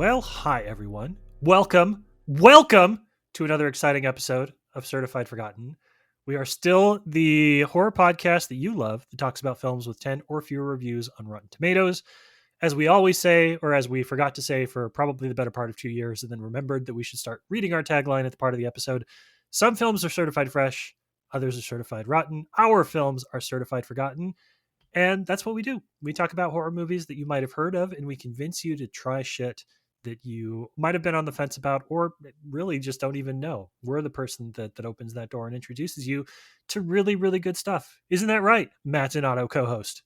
Well, hi everyone. Welcome to another exciting episode of Certified Forgotten. We are still the horror podcast that you love that talks about films with 10 or fewer reviews on Rotten Tomatoes. As we always say, or as we forgot to say for probably the better part of 2 years, and then remembered that we should start reading our tagline at the part of the episode. Some films are certified fresh, others are certified rotten. Our films are certified forgotten. And that's what we do. We talk about horror movies that you might have heard of, and we convince you to try shit that you might have been on the fence about or really just don't even know. We're the person that opens that door and introduces you to really, really good stuff. Isn't that right, Matt and Otto co-host?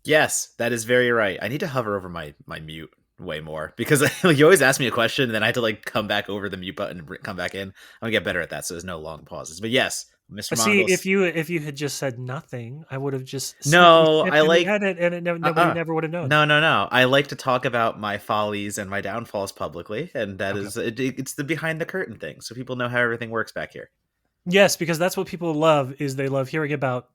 Yes, that is very right. I need to hover over my mute way more because like, you always ask me a question and then I have to like come back over the mute button and come back in. I'm gonna get better at that, so there's no long pauses. But yes, Mr. See, Mongols. if you had just said nothing, I would have just No, snipped I in the like edit, and nobody never would have known. no. I like to talk about my follies and my downfalls publicly, and that Okay. is it's the behind the curtain thing, so people know how everything works back here. Yes, because that's what people love is they love hearing about,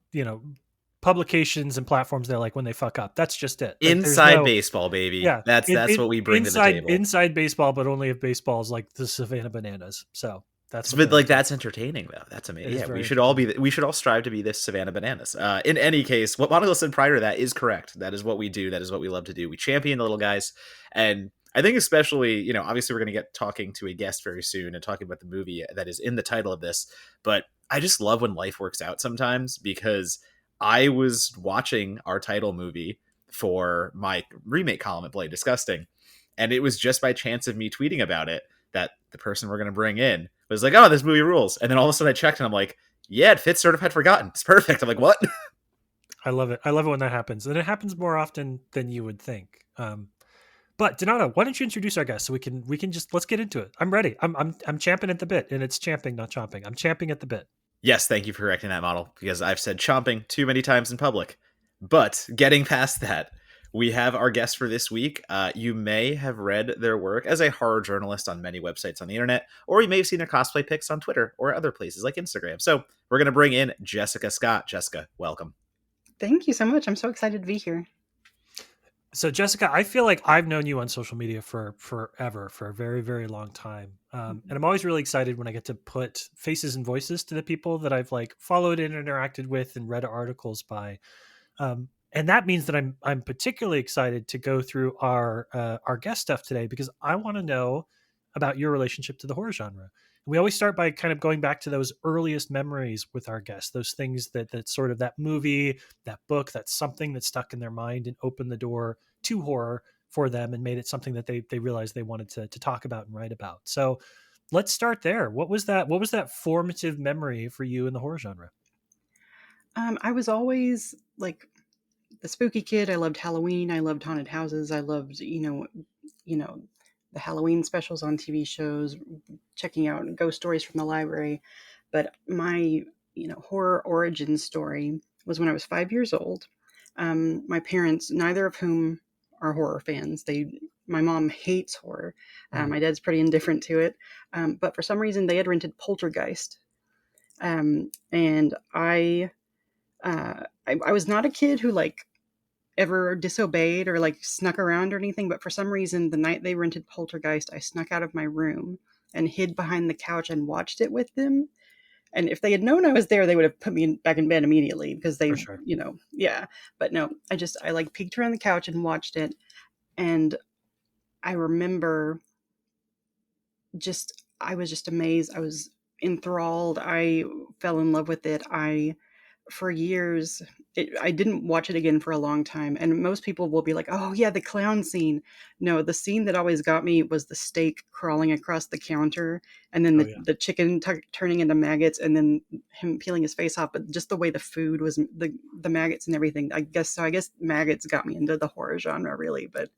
publications and platforms they like when they fuck up. That's just it. There's Inside no baseball, baby. yeah. That's what we bring to the table. Inside baseball, but only if baseball is like the Savannah Bananas. So that's what But they're like into. that's entertaining though. That's It amazing. is Yeah, we very should all entertaining. be. We should all strive to be this Savannah Bananas. In any case, what Monica said prior to that is correct. That is what we do. That is what we love to do. We champion the little guys, and I think especially, obviously we're going to get talking to a guest very soon and talking about the movie that is in the title of this. But I just love when life works out sometimes because I was watching our title movie for my remake column at Bloody Disgusting, and it was just by chance of me tweeting about it that the person we're going to bring in was like, oh, this movie rules. And then all of a sudden I checked and I'm like, yeah, it fits Certified Forgotten. It's perfect. I'm like, what? I love it. I love it when that happens, and it happens more often than you would think. But Donato, why don't you introduce our guest so we can just let's get into it. I'm ready. I'm champing at the bit, and it's champing, not chomping. I'm champing at the bit. Yes, thank you for correcting that model because I've said chomping too many times in public. But getting past that, we have our guest for this week. You may have read their work as a horror journalist on many websites on the internet, or you may have seen their cosplay pics on Twitter or other places like Instagram. So we're going to bring in Jessica Scott. Jessica, welcome. Thank you so much. I'm so excited to be here. So Jessica, I feel like I've known you on social media for forever, for a very, very long time. And I'm always really excited when I get to put faces and voices to the people that I've like followed and interacted with and read articles by. And that means that I'm particularly excited to go through our guest stuff today because I want to know about your relationship to the horror genre. We always start by kind of going back to those earliest memories with our guests, those things that sort of that movie, that book, that's something that stuck in their mind and opened the door to horror for them and made it something that they realized they wanted to talk about and write about. So let's start there. What was that formative memory for you in the horror genre? I was always like the spooky kid. I loved Halloween. I loved haunted houses. I loved, the Halloween specials on TV shows, checking out ghost stories from the library. But my, horror origin story was when I was 5 years old. My parents, neither of whom are horror fans. My mom hates horror. My dad's pretty indifferent to it. But for some reason, they had rented Poltergeist. And I was not a kid who like ever disobeyed or like snuck around or anything, but for some reason, the night they rented Poltergeist, I snuck out of my room and hid behind the couch and watched it with them. And if they had known I was there, they would have put me back in bed immediately because For sure. yeah. But no, I like peeked around the couch and watched it. And I remember I was just amazed. I was enthralled. I fell in love with it. For years, I didn't watch it again for a long time. And most people will be like, oh, yeah, the clown scene. No, the scene that always got me was the steak crawling across the counter and then Oh yeah. the chicken turning into maggots and then him peeling his face off. But just the way the food was, the maggots and everything, I guess maggots got me into the horror genre, really. But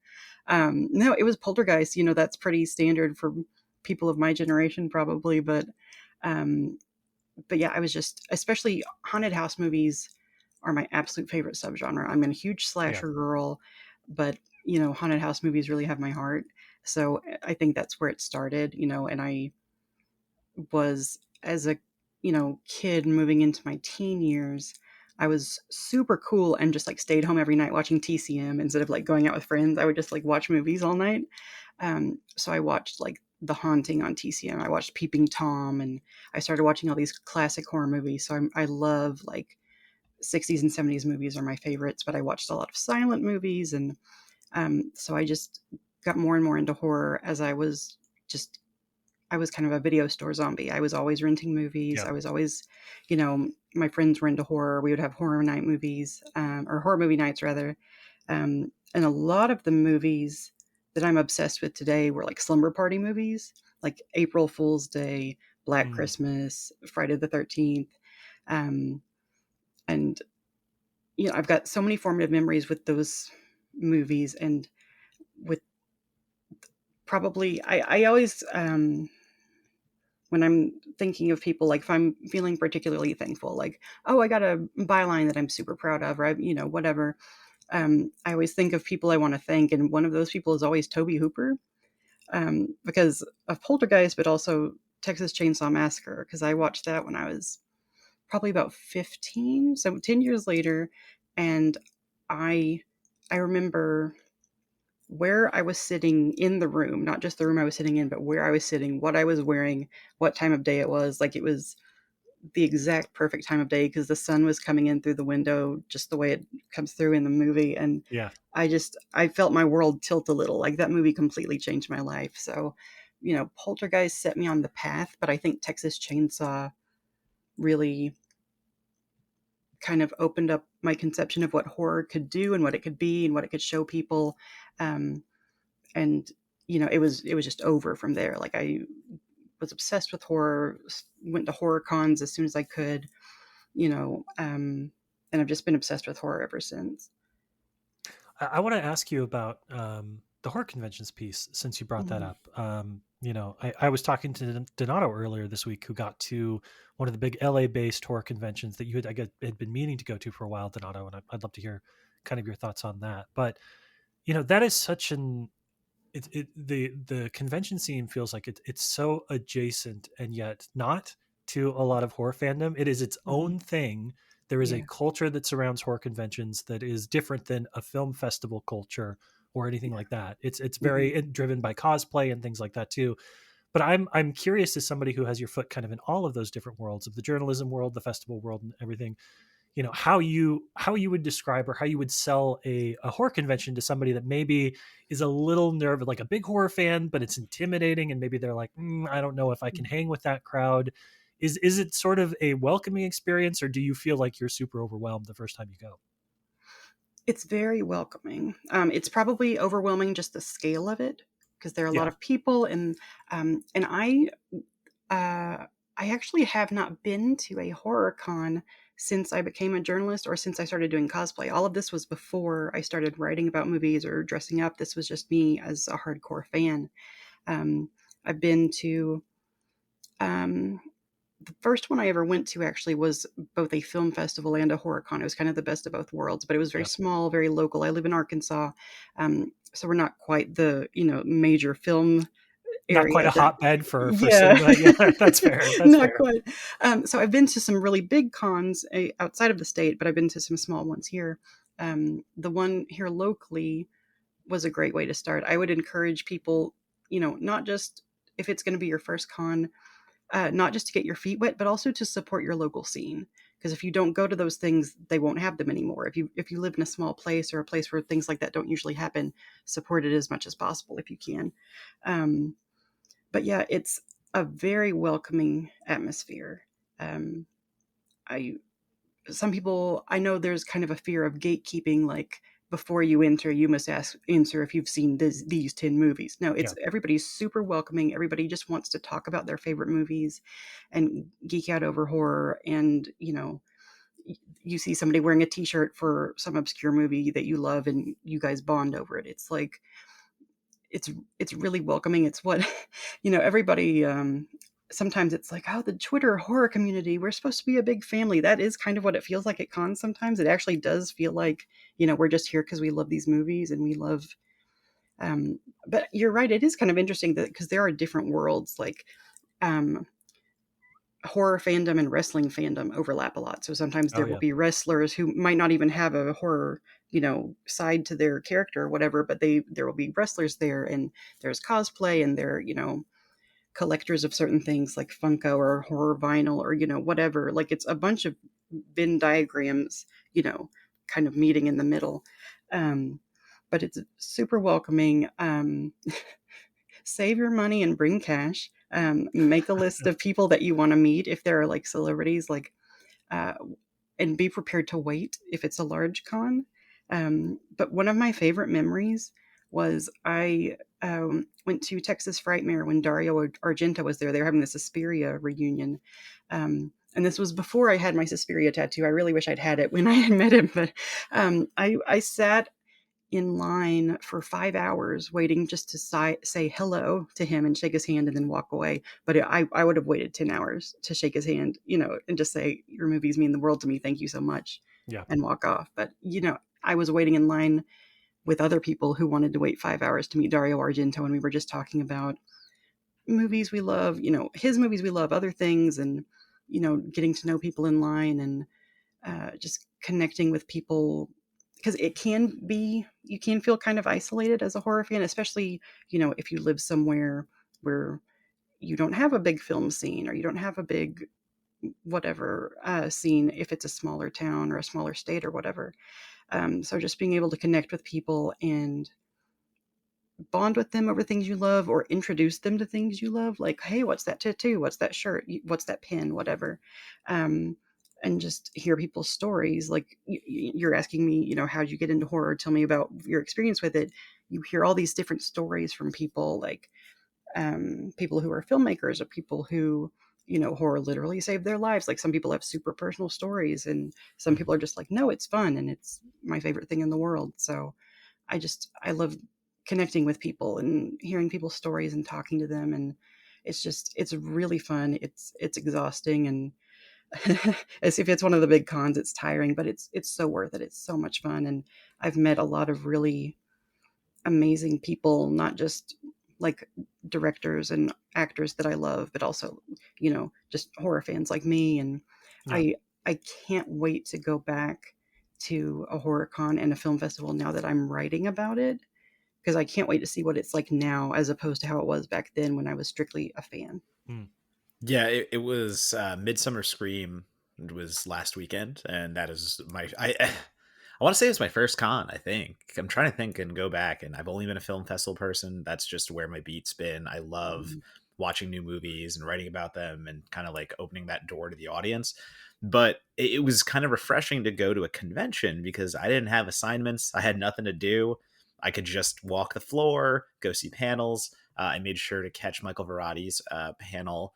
no, it was Poltergeist. That's pretty standard for people of my generation, probably. Um, but yeah, I was just, especially haunted house movies are my absolute favorite subgenre. I'm a huge Yeah. slasher girl, but haunted house movies really have my heart. So I think that's where it started, and I was as a, kid moving into my teen years, I was super cool and just like stayed home every night watching TCM instead of like going out with friends. I would just like watch movies all night. So I watched like The Haunting on TCM. I watched Peeping Tom, and I started watching all these classic horror movies. So I love like 60s and 70s movies are my favorites, but I watched a lot of silent movies. And so I just got more and more into horror as just I was kind of a video store zombie. I was always renting movies. Yeah. I was always, my friends were into horror. We would have horror night movies, or horror movie nights rather. And a lot of the movies that I'm obsessed with today were like slumber party movies, like April Fool's Day, Black Mm. Christmas, Friday the 13th. Um, and, I've got so many formative memories with those movies, and with probably, I always, when I'm thinking of people, like if I'm feeling particularly thankful, like, oh, I got a byline that I'm super proud of, or, whatever. I always think of people I want to thank. And one of those people is always Toby Hooper, because of Poltergeist, but also Texas Chainsaw Massacre, because I watched that when I was probably about 15, so 10 years later. And I, I remember where I was sitting in the room, not just the room I was sitting in, but where I was sitting, what I was wearing, what time of day it was. Like it was the exact perfect time of day because the sun was coming in through the window just the way it comes through in the movie. And Yeah. I felt my world tilt a little. Like that movie completely changed my life. So, Poltergeist set me on the path, but I think Texas Chainsaw really kind of opened up my conception of what horror could do and what it could be and what it could show people. Um, and it was just over from there. Like I was obsessed with horror, went to horror cons as soon as I could, and I've just been obsessed with horror ever since. I want to ask you about the horror conventions piece since you brought that Mhm. up. I was talking to Donato earlier this week, who got to one of the big LA based horror conventions that had been meaning to go to for a while, Donato, and I'd love to hear kind of your thoughts on that. But that is such an the convention scene feels like it's so adjacent and yet not to a lot of horror fandom. It is its Mhm. own thing. There is a Yeah. culture that surrounds horror conventions that is different than a film festival culture or anything Yeah. like that. It's Mhm. very driven by cosplay and things like that too. But I'm curious, as somebody who has your foot kind of in all of those different worlds of the journalism world, the festival world, and everything, how you would describe or how you would sell a horror convention to somebody that maybe is a little nervous, like a big horror fan, but it's intimidating, and maybe they're like, I don't know if I can hang with that crowd. Is it sort of a welcoming experience, or do you feel like you're super overwhelmed the first time you go? It's very welcoming. It's probably overwhelming just the scale of it because there are a lot Yeah. of people, and uh, I actually have not been to a horror con since I became a journalist or since I started doing cosplay. All of this was before I started writing about movies or dressing up. This was just me as a hardcore fan. Um, I've been to um, the first one I ever went to actually was both a film festival and a horror con. It was kind of the best of both worlds, but it was very Yeah. small, very local. I live in Arkansas, so we're not quite the major film Not quite area a that. hotbed for Yeah, cinema. Yeah, that's fair. That's not fair. quite. So I've been to some really big cons outside of the state, but I've been to some small ones here. The one here locally was a great way to start. I would encourage people, not just if it's going to be your first con, not just to get your feet wet, but also to support your local scene. Because if you don't go to those things, they won't have them anymore. If you live in a small place or a place where things like that don't usually happen, support it as much as possible if you can. Um, but yeah, it's a very welcoming atmosphere. Um, I Some people, I know there's kind of a fear of gatekeeping, like before you enter, you must answer if you've seen these 10 movies. No, it's Yeah. everybody's super welcoming. Everybody just wants to talk about their favorite movies and geek out over horror. And, you see somebody wearing a t-shirt for some obscure movie that you love and you guys bond over it. It's like, it's it's really welcoming. It's what everybody sometimes it's like, oh, the Twitter horror community, we're supposed to be a big family. That is kind of what it feels like at cons. Sometimes it actually does feel like we're just here because we love these movies and we love um but you're right, it is kind of interesting that because there are different worlds, like um horror fandom and wrestling fandom overlap a lot. So sometimes Oh there will yeah. be wrestlers who might not even have a horror, side to their character or whatever, but there will be wrestlers there, and there's cosplay, and they're, collectors of certain things like Funko or horror vinyl or, whatever. Like it's a bunch of Venn diagrams, kind of meeting in the middle. Um, but it's super welcoming. Save your money and bring cash. Make a list of people that you want to meet if there are like celebrities, like, uh, and be prepared to wait if it's a large con. But one of my favorite memories was I went to Texas Frightmare when Dario Argento was there. They were having the Suspiria reunion. And this was before I had my Suspiria tattoo. I really wish I'd had it when I had met him. But I sat in line for 5 hours waiting just to say hello to him and shake his hand and then walk away. But I would have waited 10 hours to shake his hand, and just say, your movies mean the world to me. Thank you so much. Yeah. And walk off. But, I was waiting in line with other people who wanted to wait 5 hours to meet Dario Argento. And we were just talking about movies we love, his movies we love, other things, and, getting to know people in line, and just connecting with people, because you can feel kind of isolated as a horror fan, especially, if you live somewhere where you don't have a big film scene, or you don't have a big whatever scene, if it's a smaller town or a smaller state or whatever. So just being able to connect with people and bond with them over things you love, or introduce them to things you love, like, hey, what's that tattoo, what's that shirt, what's that pin, whatever. um, and just hear people's stories, like, you're asking me, how'd you get into horror, tell me about your experience with it. You hear all these different stories from people, like, people who are filmmakers, or people who, horror literally saved their lives. Like, some people have super personal stories, and some Mhm. people are just like, no, it's fun and it's my favorite thing in the world. So I love connecting with people and hearing people's stories and talking to them, and it's really fun. It's exhausting, and as if it's one of the big cons, it's tiring, but it's so worth it. It's so much fun, and I've met a lot of really amazing people, not just like directors and actors that I love, but also, just horror fans like me. And Yeah. I can't wait to go back to a horror con and a film festival now that I'm writing about it, because I can't wait to see what it's like now as opposed to how it was back then when I was strictly a fan. Mm. Yeah, it was Midsummer Scream was last weekend, and that is I want to say it was my first con. I think I'm trying to think and go back, and I've only been a film festival person. That's just where my beat's been. I love Mhm. watching new movies and writing about them, and kind of like opening that door to the audience. But it was kind of refreshing to go to a convention because I didn't have assignments. I had nothing to do. I could just walk the floor, go see panels. I made sure to catch Michael Varati's panel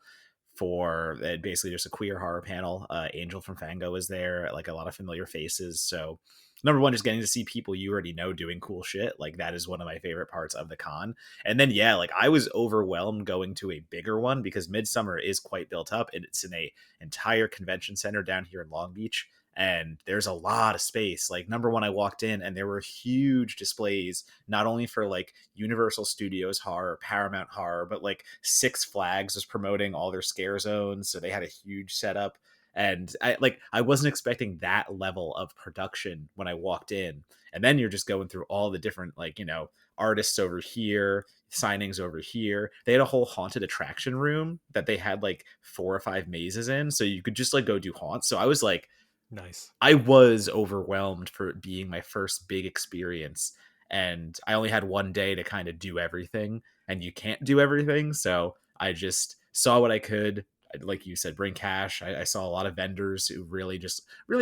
for basically just a queer horror panel. Angel from Fango was there, like a lot of familiar faces. So number one, just getting to see people you already know doing cool shit. Like that is one of my favorite parts of the con. And then, yeah, like I was overwhelmed going to a bigger one because Midsummer is quite built up, and it's in a entire convention center down here in Long Beach. And there's a lot of space. Like number one, I walked in and there were huge displays, not only for like Universal Studios horror, Paramount horror, but like Six Flags was promoting all their scare zones. So they had a huge setup. And I wasn't expecting that level of production when I walked in. And then you're just going through all the different, like, artists over here, signings over here. They had a whole haunted attraction room that they had like 4 or 5 mazes in. So you could just like go do haunts. So I was like, Nice. I was overwhelmed for it being my first big experience. And I only had one day to kind of do everything, and you can't do everything. So I just saw what I could. Like you said, bring cash. I saw a lot of vendors who really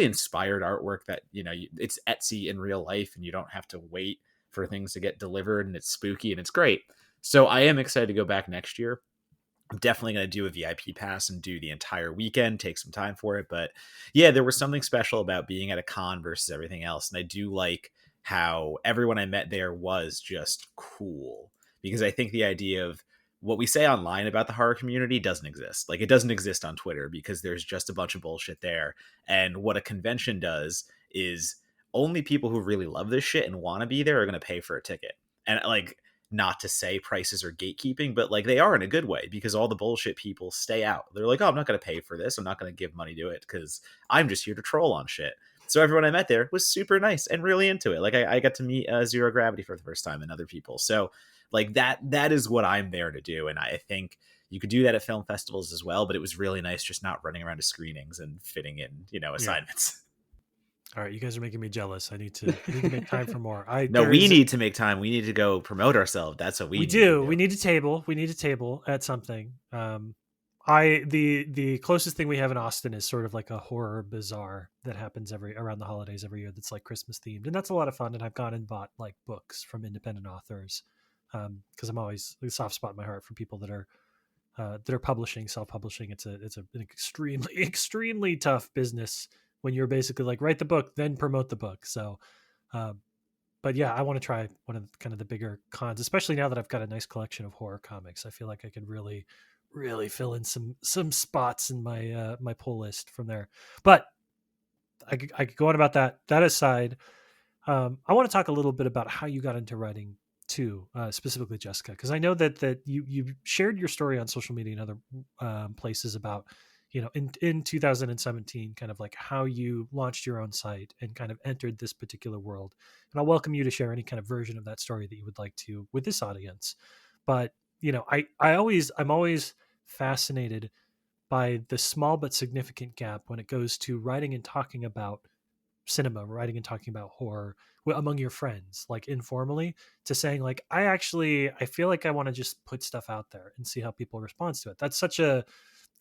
inspired artwork that, it's Etsy in real life, and you don't have to wait for things to get delivered, and it's spooky and it's great. So I am excited to go back next year. I'm definitely going to do a VIP pass and do the entire weekend, take some time for it. But yeah, there was something special about being at a con versus everything else. And I do like how everyone I met there was just cool, because I think the idea of what we say online about the horror community doesn't exist. Like it doesn't exist on Twitter because there's just a bunch of bullshit there. And what a convention does is only people who really love this shit and want to be there are going to pay for a ticket. And like not to say prices are gatekeeping, but like they are in a good way, because all the bullshit people stay out. They're like, oh, I'm not going to pay for this. I'm not going to give money to it because I'm just here to troll on shit. So everyone I met there was super nice and really into it. Like I got to meet Zero Gravity for the first time and other people. So like that is what I'm there to do. And I think you could do that at film festivals as well, but it was really nice just not running around to screenings and fitting in, Yeah. assignments. All right, you guys are making me jealous. I need to make time for more. I No, there we is need to make time. We need to go promote ourselves. That's what we We need to do. do. We need a table. We need a table at something. The closest thing we have in Austin is sort of like a horror bazaar that happens every around the holidays every year. That's like Christmas themed, and that's a lot of fun. And I've gone and bought like books from independent authors because I'm always a soft spot in my heart for people that are publishing, self-publishing. It's an extremely extremely tough business when you're basically like write the book, then promote the book. So um, but yeah, I want to try one of kind of the bigger cons, especially now that I've got a nice collection of horror comics. I feel like I could really, really fill in some spots in my my pull list from there. But I could go on about that. That aside, I want to talk a little bit about how you got into writing too, specifically Jessica, because I know that you shared your story on social media and other places about in 2017, kind of like how you launched your own site and kind of entered this particular world. And I'll welcome you to share any kind of version of that story that you would like to with this audience. But I'm always fascinated by the small but significant gap when it goes to writing and talking about cinema, writing and talking about horror among your friends, like informally, to saying like I feel like I want to just put stuff out there and see how people respond to it. That's such a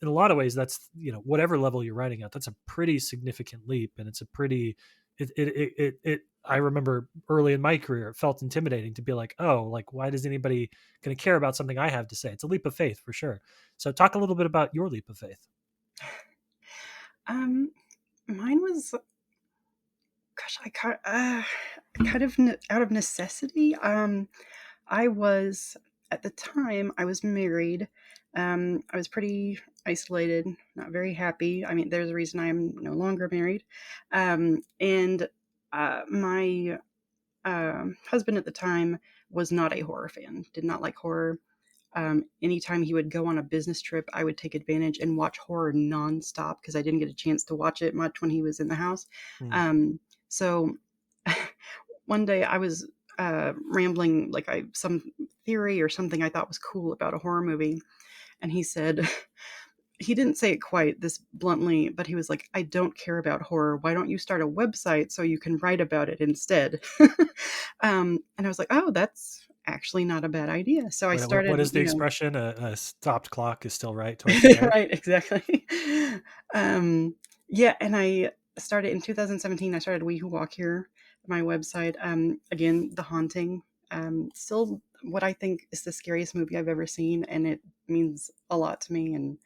in a lot of ways that's whatever level you're writing at, that's a pretty significant leap, and it's a pretty it I remember early in my career it felt intimidating to be like, oh, like why does anybody going to care about something I have to say? It's a leap of faith for sure. So talk a little bit about your leap of faith. Um, Mine was, gosh, kind of out of necessity. I was at the time I was married. I was pretty isolated, not very happy. I mean, there's a reason I'm no longer married. And my husband at the time was not a horror fan. Did not like horror. Anytime he would go on a business trip, I would take advantage and watch horror nonstop because I didn't get a chance to watch it much when he was in the house. Mm. So one day I was rambling like some theory or something I thought was cool about a horror movie, and he said he didn't say it quite this bluntly, but he was like, I don't care about horror. Why don't you start a website so you can write about it instead? And I was like, oh, that's actually not a bad idea. So I What started, is the expression? A stopped clock is still right twice a day. right, exactly. um, yeah, and I started in 2017. I started We Who Walk Here, my website. Again, The Haunting. Still, what I think is the scariest movie I've ever seen, and it means a lot to me. And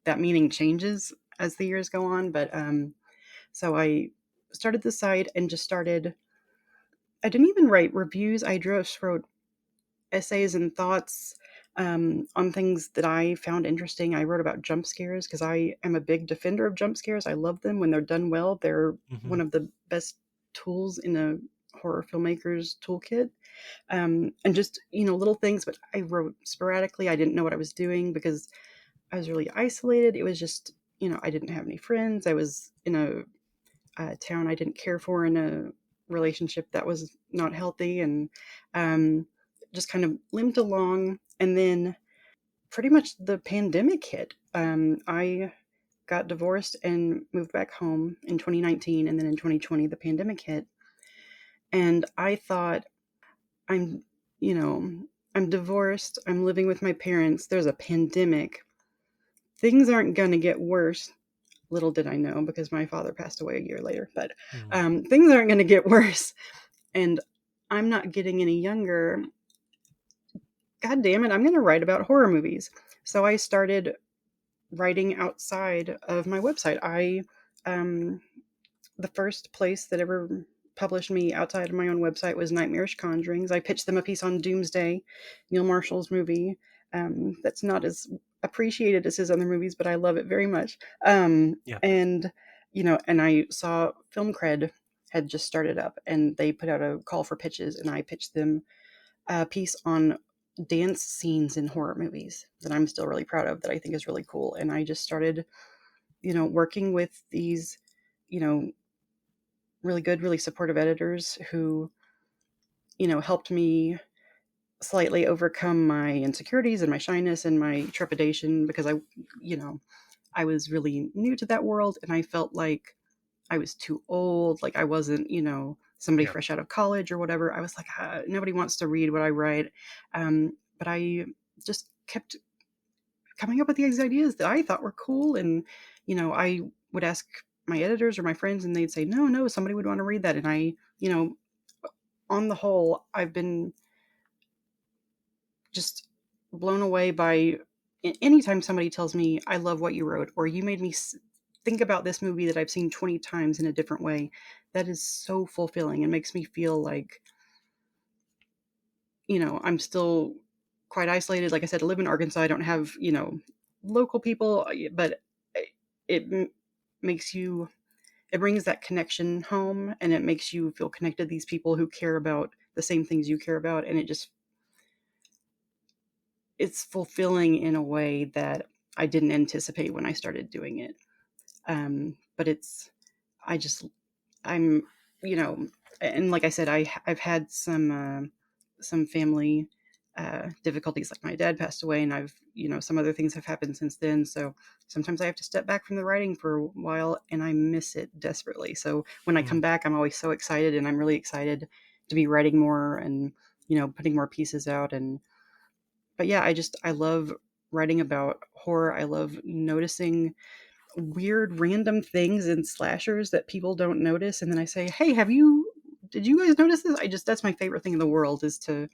that meaning changes as the years go on. But so I started the site and just started. I didn't even write reviews. I just wrote essays and thoughts on things that I found interesting. I wrote about jump scares because I am a big defender of jump scares. I love them when they're done well. They're Hmm. one of the best tools in a horror filmmaker's toolkit. And just, little things, but I wrote sporadically. I didn't know what I was doing because I was really isolated. It was just, I didn't have any friends. I was in a town I didn't care for, in a relationship that was not healthy, and um, just kind of limped along. And then pretty much the pandemic hit. I got divorced and moved back home in 2019, and then in 2020 the pandemic hit, and I thought, I'm, you know, I'm divorced, I'm living with my parents, there's a pandemic, things aren't going to get worse. Little did I know, because my father passed away a year later, but Mm. things aren't going to get worse. And I'm not getting any younger. God damn it, I'm going to write about horror movies. So I started writing outside of my website. Um, the first place that ever published me outside of my own website was Nightmarish Conjurings. I pitched them a piece on Doomsday, Neil Marshall's movie. That's not as appreciated as his other movies, but I love it very much. Yeah. And I saw Film Cred had just started up, and they put out a call for pitches, and I pitched them a piece on dance scenes in horror movies that I'm still really proud of, that I think is really cool. And I just started, working with these, you know, really good, really supportive editors who, helped me slightly overcome my insecurities and my shyness and my trepidation, because you know, I was really new to that world and I felt like I was too old. Like I wasn't, somebody Yeah. fresh out of college or whatever. I was like, nobody wants to read what I write. But I just kept coming up with these ideas that I thought were cool. And, I would ask my editors or my friends and they'd say, no, no, somebody would want to read that. And you know, on the whole, I've been just blown away by anytime somebody tells me, I love what you wrote, or you made me think about this movie that I've seen 20 times in a different way. That is so fulfilling and makes me feel like, I'm still quite isolated. Like I said, I live in Arkansas. I don't have, local people, but it makes you, it brings that connection home, and it makes you feel connected to these people who care about the same things you care about. And it's fulfilling in a way that I didn't anticipate when I started doing it. But I just, I'm, you know, and like I said, I've had some family difficulties. Like my dad passed away, and some other things have happened since then. So sometimes I have to step back from the writing for a while, and I miss it desperately. So when I come Mm. back, I'm always so excited, and I'm really excited to be writing more and putting more pieces out. And but yeah, I love writing about horror. I love noticing weird random things in slashers that people don't notice, and then I say, hey, did you guys notice this? That's my favorite thing in the world, is to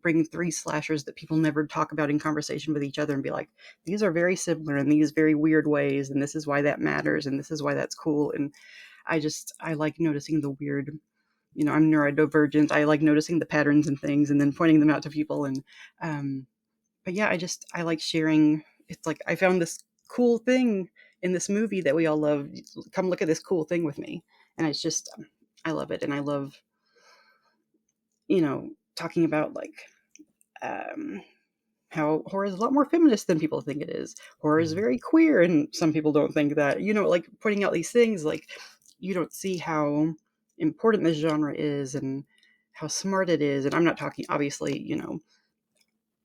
bring three slashers that people never talk about in conversation with each other and be like, these are very similar in these very weird ways, and this is why that matters, and this is why that's cool. And I like noticing the weird. I'm neurodivergent. I like noticing the patterns and things and then pointing them out to people. And um but yeah, I like sharing. It's like, I found this cool thing in this movie that we all love. Come look at this cool thing with me. And it's just, I love it. And I love, talking about like, um, how horror is a lot more feminist than people think it is. Horror is Mm. very queer, and some people don't think that. Like pointing out these things, like you don't see how important this genre is and how smart it is. And I'm not talking, obviously,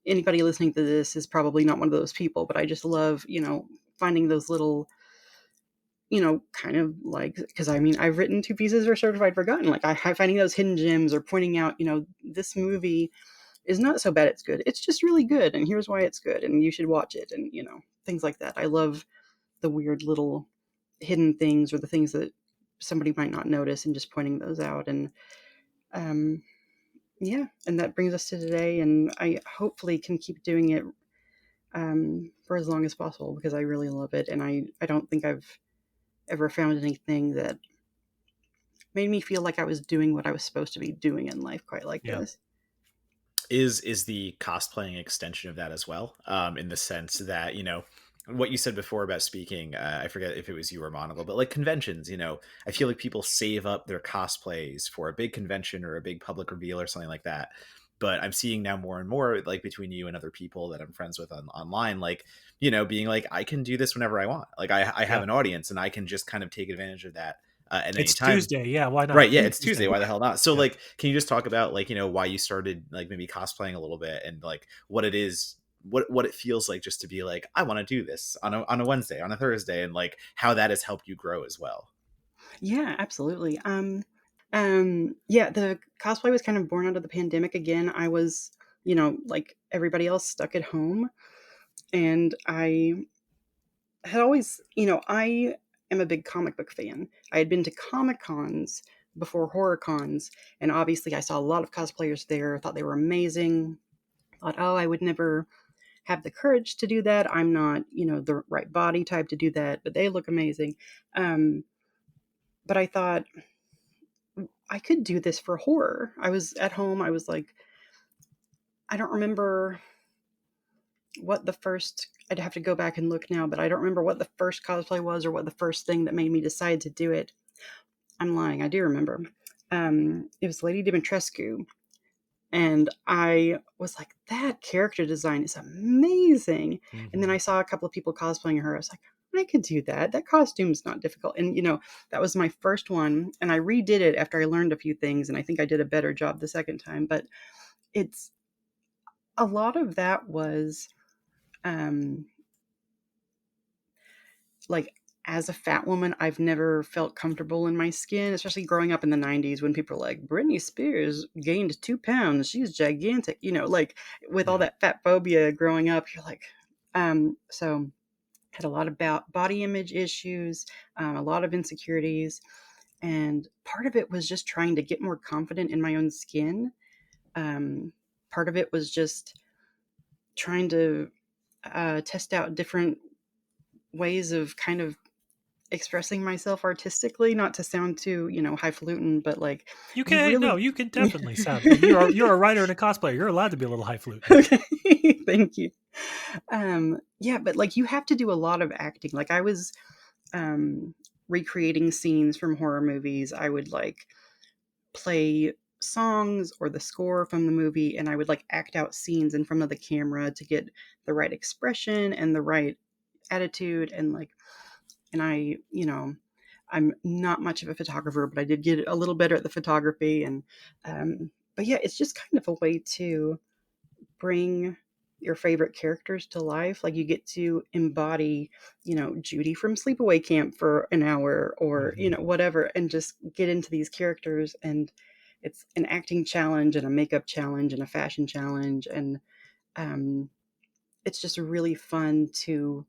anybody listening to this is probably not one of those people, but I just love, finding those little, kind of like, because I mean, I've written two pieces that are certified forgotten. Like I finding those hidden gems, or pointing out, this movie is not so bad it's good. It's just really good, and here's why it's good, and you should watch it, and things like that. I love the weird little hidden things, or the things that somebody might not notice, and just pointing those out. And um, yeah, and that brings us to today, and I hopefully can keep doing it for as long as possible, because I really love it, and I don't think I've ever found anything that made me feel like I was doing what I was supposed to be doing in life quite like Yeah. this. Is the cosplaying extension of that as well, in the sense that, what you said before about speaking, I forget if it was you or Monocle, but like conventions, I feel like people save up their cosplays for a big convention or a big public reveal or something like that. But I'm seeing now more and more, like between you and other people that I'm friends with online, like, being like, I can do this whenever I want. Like I have Yeah. an audience and I can just kind of take advantage of that at any It's time. Tuesday. Yeah. Why Right, not? yeah, It's it's Tuesday. Tuesday. Why the hell not? So, Yeah. like, can you just talk about, like, why you started, like, maybe cosplaying a little bit, and like what it is, what it feels like just to be like, I want to do this on a Wednesday, on a Thursday, and like how that has helped you grow as well. Yeah, absolutely. Yeah, the cosplay was kind of born out of the pandemic again. I was, like everybody else, stuck at home, and I had always, I am a big comic book fan. I had been to comic cons before horror cons, and obviously I saw a lot of cosplayers there. Thought they were amazing. Thought, oh, I would never have the courage to do that. I'm not, the right body type to do that, but they look amazing. Um, but I thought I could do this for horror. I was at home. I was like, I don't remember what the first, I'd have to go back and look now, but I don't remember what the first cosplay was, or what the first thing that made me decide to do it. I'm lying. I do remember. It was Lady Dimitrescu. And I was like, that character design is amazing. And then Hmm. I saw a couple of people cosplaying her. I was like, I could do that. That costume's not difficult. And, that was my first one. And I redid it after I learned a few things. And I think I did a better job the second time. But it's a lot of that was um, like, as a fat woman, I've never felt comfortable in my skin, especially growing up in the 90s when people were like, Britney Spears gained 2 pounds. She's gigantic. Like with all Yeah. that fat phobia growing up, you're like, so had a lot about body image issues, a lot of insecurities. And part of it was just trying to get more confident in my own skin. Part of it was just trying to test out different ways of kind of expressing myself artistically, not to sound too, highfalutin, but like You you can no, really you can definitely sound. You're a writer and a cosplayer. You're allowed to be a little highfalutin. okay. Thank you. Yeah, but like you have to do a lot of acting. Like I was um recreating scenes from horror movies. I would like play songs or the score from the movie, and I would like act out scenes in front of the camera to get the right expression and the right attitude. And I, I'm not much of a photographer, but I did get a little better at the photography. But yeah, it's just kind of a way to bring your favorite characters to life. Like you get to embody, Judy from Sleepaway Camp for an hour or, Hmm. whatever, and just get into these characters. And it's an acting challenge and a makeup challenge and a fashion challenge. And um, it's just really fun to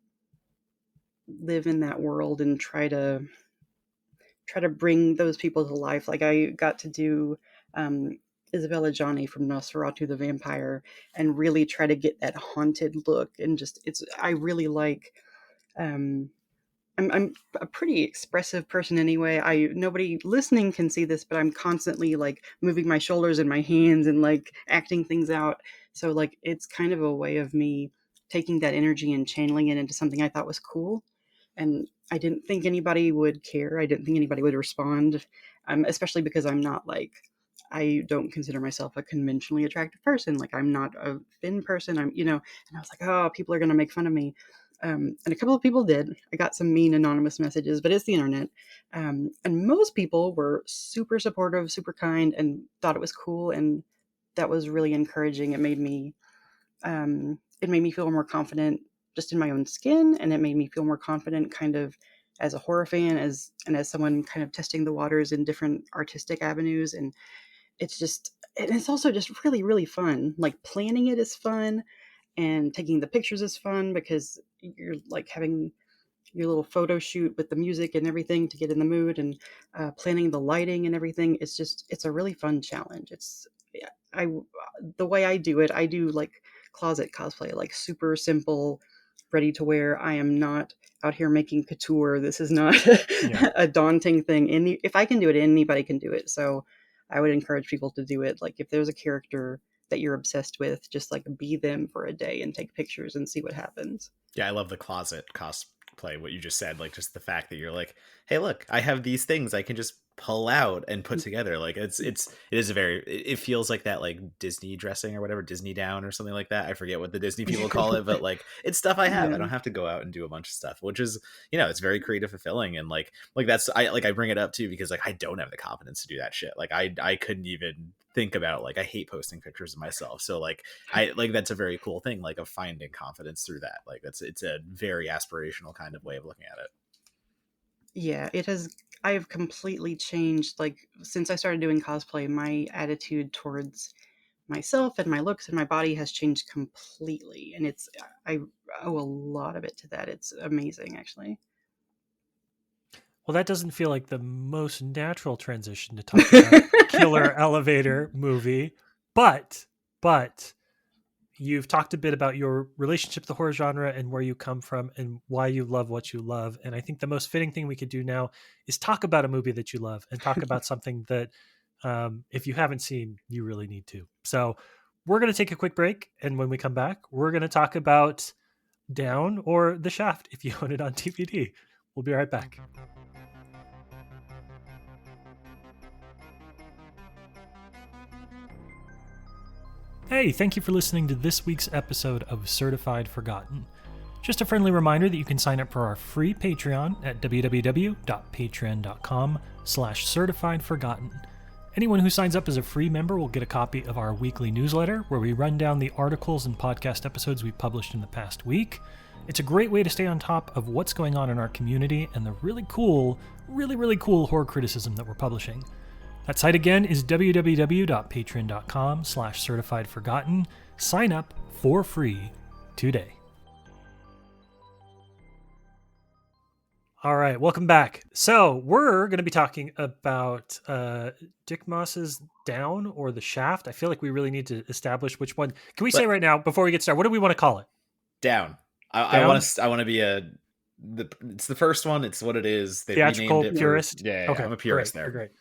live in that world and try to bring those people to life. Like I got to do Isabella Johnny from Nosferatu the Vampire and really try to get that haunted look. And just I really like. Um, I'm a pretty expressive person anyway. I Nobody listening can see this, but I'm constantly like moving my shoulders and my hands and like acting things out. So like it's kind of a way of me taking that energy and channeling it into something I thought was cool. And I didn't think anybody would care. I didn't think anybody would respond, especially because I don't consider myself a conventionally attractive person. Like I'm not a thin person. And I was like, oh, people are going to make fun of me. And a couple of people did. I got some mean anonymous messages, but it's the internet. And most people were super supportive, super kind, and thought it was cool. And that was really encouraging. It made me feel more confident just in my own skin, and it made me feel more confident kind of as a horror fan as someone kind of testing the waters in different artistic avenues. And it's also just really really fun. Like planning it is fun, and taking the pictures is fun because you're like having your little photo shoot with the music and everything to get in the mood, and planning the lighting and everything. It's a really fun challenge. I The way I do it, I do like closet cosplay, like super simple, ready to wear. I am not out here making couture. This is not Yeah. a daunting thing. If I can do it, anybody can do it. So I would encourage people to do it. Like if there's a character that you're obsessed with, just like be them for a day and take pictures and see what happens. Yeah, I love the closet cosplay. What you just said, like just the fact that you're like, hey, look, I have these things I can just pull out and put together. Like it is a very it feels like that like Disney dressing or whatever, Disney down or something like that. I forget what the Disney people call it, but like it's stuff I have. I Yeah. don't have to go out and do a bunch of stuff, which is it's very creative fulfilling. And like that's I bring it up too because like I don't have the confidence to do that shit. Like I couldn't even think about like I hate posting pictures of myself. So like I like that's a very cool thing, like of finding confidence through that. Like it's a very aspirational kind of way of looking at it. Yeah, it has. I have completely changed. Like since I started doing cosplay, my attitude towards myself and my looks and my body has changed completely, and I owe a lot of it to that. It's amazing, actually. Well, that doesn't feel like the most natural transition to talk about Killer Elevator movie, but you've talked a bit about your relationship to the horror genre and where you come from and why you love what you love. And I think the most fitting thing we could do now is talk about a movie that you love and talk about something that, if you haven't seen, you really need to. So we're going to take a quick break. And when we come back, we're going to talk about Down or The Shaft if you own it on DVD. We'll be right back. Hey, thank you for listening to this week's episode of Certified Forgotten. Just a friendly reminder that you can sign up for our free Patreon at www.patreon.com/certifiedforgotten. Anyone who signs up as a free member will get a copy of our weekly newsletter where we run down the articles and podcast episodes we published in the past week. It's a great way to stay on top of what's going on in our community and the really cool horror criticism that we're publishing. That site again is www.patreon.com/certifiedforgotten. Sign up for free today. All right, welcome back. So we're going to be talking about Dick Maas's Down or The Shaft. I feel like we really need to establish which one. Can we say right now before we get started? What do we want to call it? Down. I Down? want to. I want to be it's the first one. It's what it is. They Theatrical renamed it. purist. Yeah, Okay, I'm a purist great, there.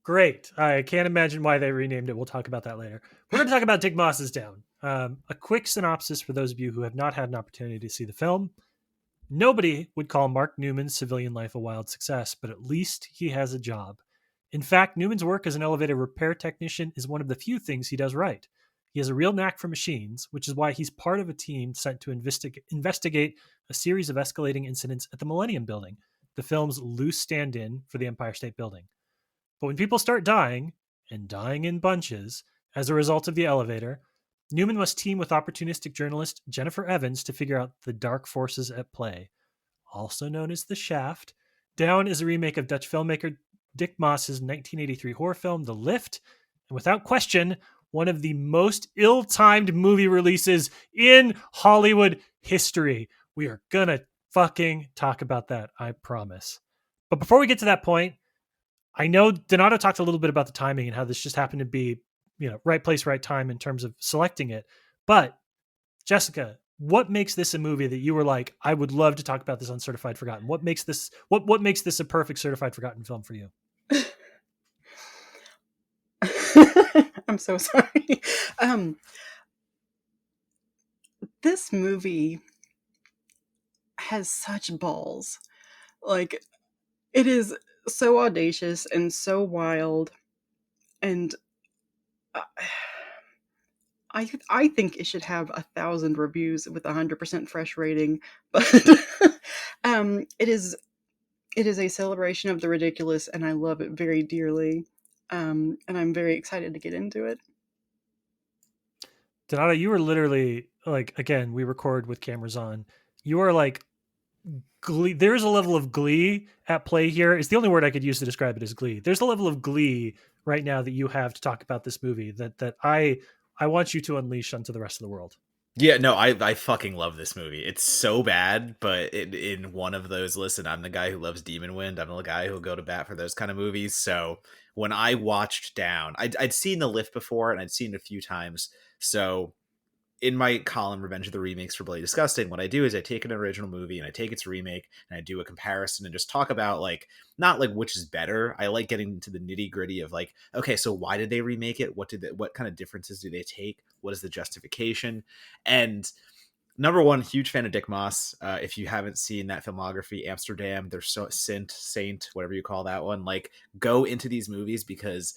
Great. I can't imagine why they renamed it. We'll talk about that later. We're going to talk about Dick Maas's Down. A quick synopsis for those of you who have not had an opportunity to see the film. Nobody would call Mark Newman's civilian life a wild success, but at least he has a job. In fact, Newman's work as an elevator repair technician is one of the few things he does right. He has a real knack for machines, which is why he's part of a team sent to investigate a series of escalating incidents at the Millennium Building, the film's loose stand-in for the Empire State Building. But when people start dying, and dying in bunches, as a result of the elevator, Newman must team with opportunistic journalist Jennifer Evans to figure out the dark forces at play. Also known as The Shaft, Down is a remake of Dutch filmmaker Dick Maas's 1983 horror film The Lift, and without question, one of the most ill-timed movie releases in Hollywood history. We are gonna fucking talk about that, I promise. But before we get to that point, I know Donato talked a little bit about the timing and how this just happened to be, right place, right time in terms of selecting it. But Jessica, what makes this a movie that you were like, I would love to talk about this on Certified Forgotten? What makes this a perfect Certified Forgotten film for you? I'm so sorry. This movie has such balls. Like, it is so audacious and so wild, and I think it should have 1,000 reviews with 100% fresh rating. But it is a celebration of the ridiculous, and I love it very dearly. And I'm very excited to get into it. Donato, you were literally like, again, we record with cameras on. You are like glee. There's a level of glee at play here. It's the only word I could use to describe it as glee. There's a level of glee right now that you have to talk about this movie that I want you to unleash onto the rest of the world. Yeah, no, I fucking love this movie. It's so bad, but in one of those, listen, I'm the guy who loves Demon Wind. I'm the guy who'll go to bat for those kind of movies. So when I watched Down, I'd seen The Lift before, and I'd seen it a few times. So in my column, Revenge of the Remakes for Bloody Disgusting, what I do is I take an original movie and I take its remake and I do a comparison and just talk about, like, not like which is better. I like getting into the nitty gritty of, like, okay, so why did they remake it? What kind of differences do they take? What is the justification? And number one, huge fan of Dick Maas. If you haven't seen that filmography, Amsterdam, there's so Saint, whatever you call that one, like, go into these movies because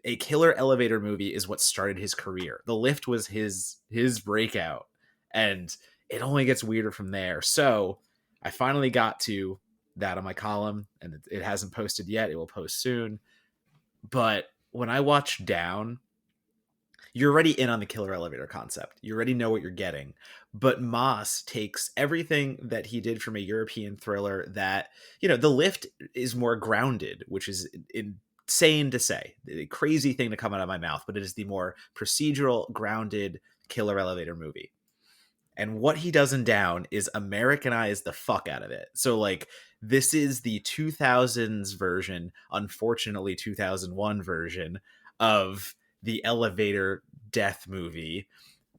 a killer elevator movie is what started his career. The Lift was his breakout, and it only gets weirder from there. So I finally got to that on my column, and it hasn't posted yet. It will post soon. But when I watch Down, you're already in on the killer elevator concept. You already know what you're getting. But Maas takes everything that he did from a European thriller that, The Lift is more grounded, which is insane to say, a crazy thing to come out of my mouth, but it is the more procedural, grounded killer elevator movie. And what he does in Down is Americanize the fuck out of it. So, like, this is the 2000s version, unfortunately 2001 version of the elevator death movie.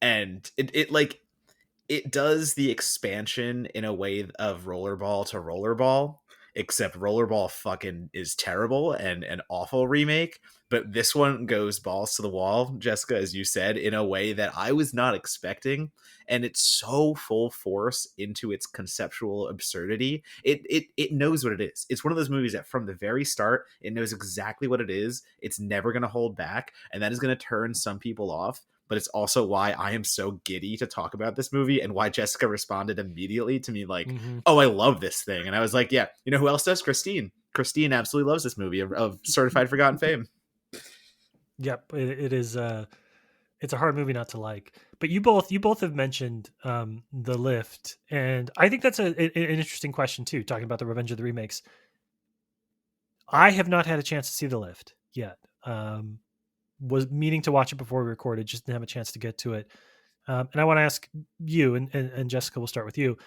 And it does the expansion in a way of Rollerball to Rollerball, except Rollerball fucking is terrible and an awful remake. But this one goes balls to the wall, Jessica, as you said, in a way that I was not expecting. And it's so full force into its conceptual absurdity. It knows what it is. It's one of those movies that from the very start, it knows exactly what it is. It's never going to hold back. And that is going to turn some people off. but it's also why I am so giddy to talk about this movie, and why Jessica responded immediately to me like, Mhm. oh, I love this thing. And I was like, yeah, you know who else does? Christine absolutely loves this movie of Certified Forgotten Fame. Yep, it is. It's a hard movie not to like. But you both have mentioned The Lift, and I think that's an interesting question too. Talking about the Revenge of the Remakes, I have not had a chance to see The Lift yet. Was meaning to watch it before we recorded, just didn't have a chance to get to it. And I want to ask you, and Jessica, we'll start with you.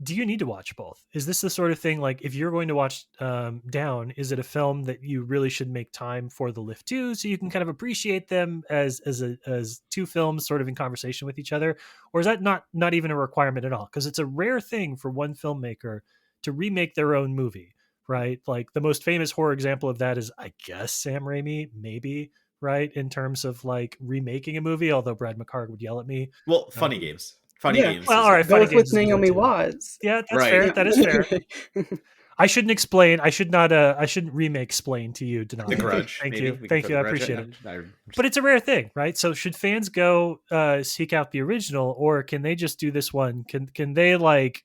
Do you need to watch both? Is this the sort of thing, like, if you're going to watch Down, is it a film that you really should make time for The Lift too, so you can kind of appreciate them as two films sort of in conversation with each other, or is that not even a requirement at all? Because it's a rare thing for one filmmaker to remake their own movie, right? Like the most famous horror example of that is, I guess, Sam Raimi, maybe, right, in terms of like remaking a movie. Although Brad McCarg would yell at me. Well, Uh, Funny Games. Funny Yeah, Games well, is all a right, Funny both with Games is a good one Naomi too. Watts. Yeah, that's right. fair. Yeah. That is fair. I shouldn't explain. I should not. I shouldn't remake explain to you, The Denali. Grudge, Thank maybe you. we can Thank throw you. The I Grudge appreciate at it. you. But it's a rare thing, right? So should fans go seek out the original, or can they just do this one? Can they, like,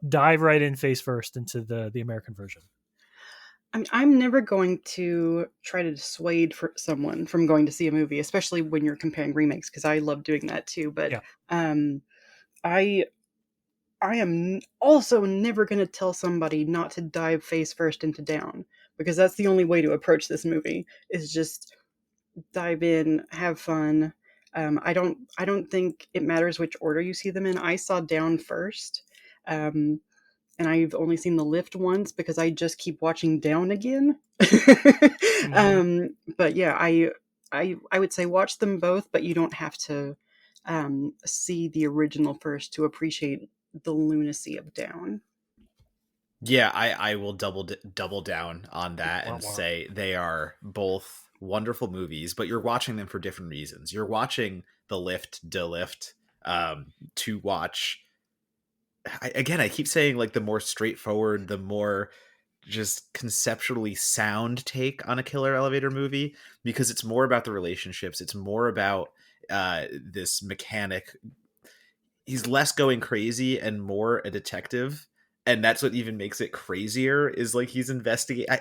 dive right in face first into the American version? I mean, I'm never going to try to dissuade for someone from going to see a movie, especially when you're comparing remakes, because I love doing that too. But Yeah. um, I I am also never going to tell somebody not to dive face first into Down, because that's the only way to approach this movie, is just dive in, have fun. I don't think it matters which order you see them in. I saw Down first. Um, and I've only seen The Lift once because I just keep watching Down again. Hmm. But yeah, I would say watch them both, but you don't have to see the original first to appreciate the lunacy of Down. Yeah, I will double down on that Wah, and wah. say they are both wonderful movies, but you're watching them for different reasons. You're watching The Lift, De Lift, to watch. Again, I keep saying like the more straightforward, the more just conceptually sound take on a killer elevator movie, because it's more about the relationships. It's more about this mechanic. He's less going crazy and more a detective, and that's what even makes it crazier, is like he's investigating.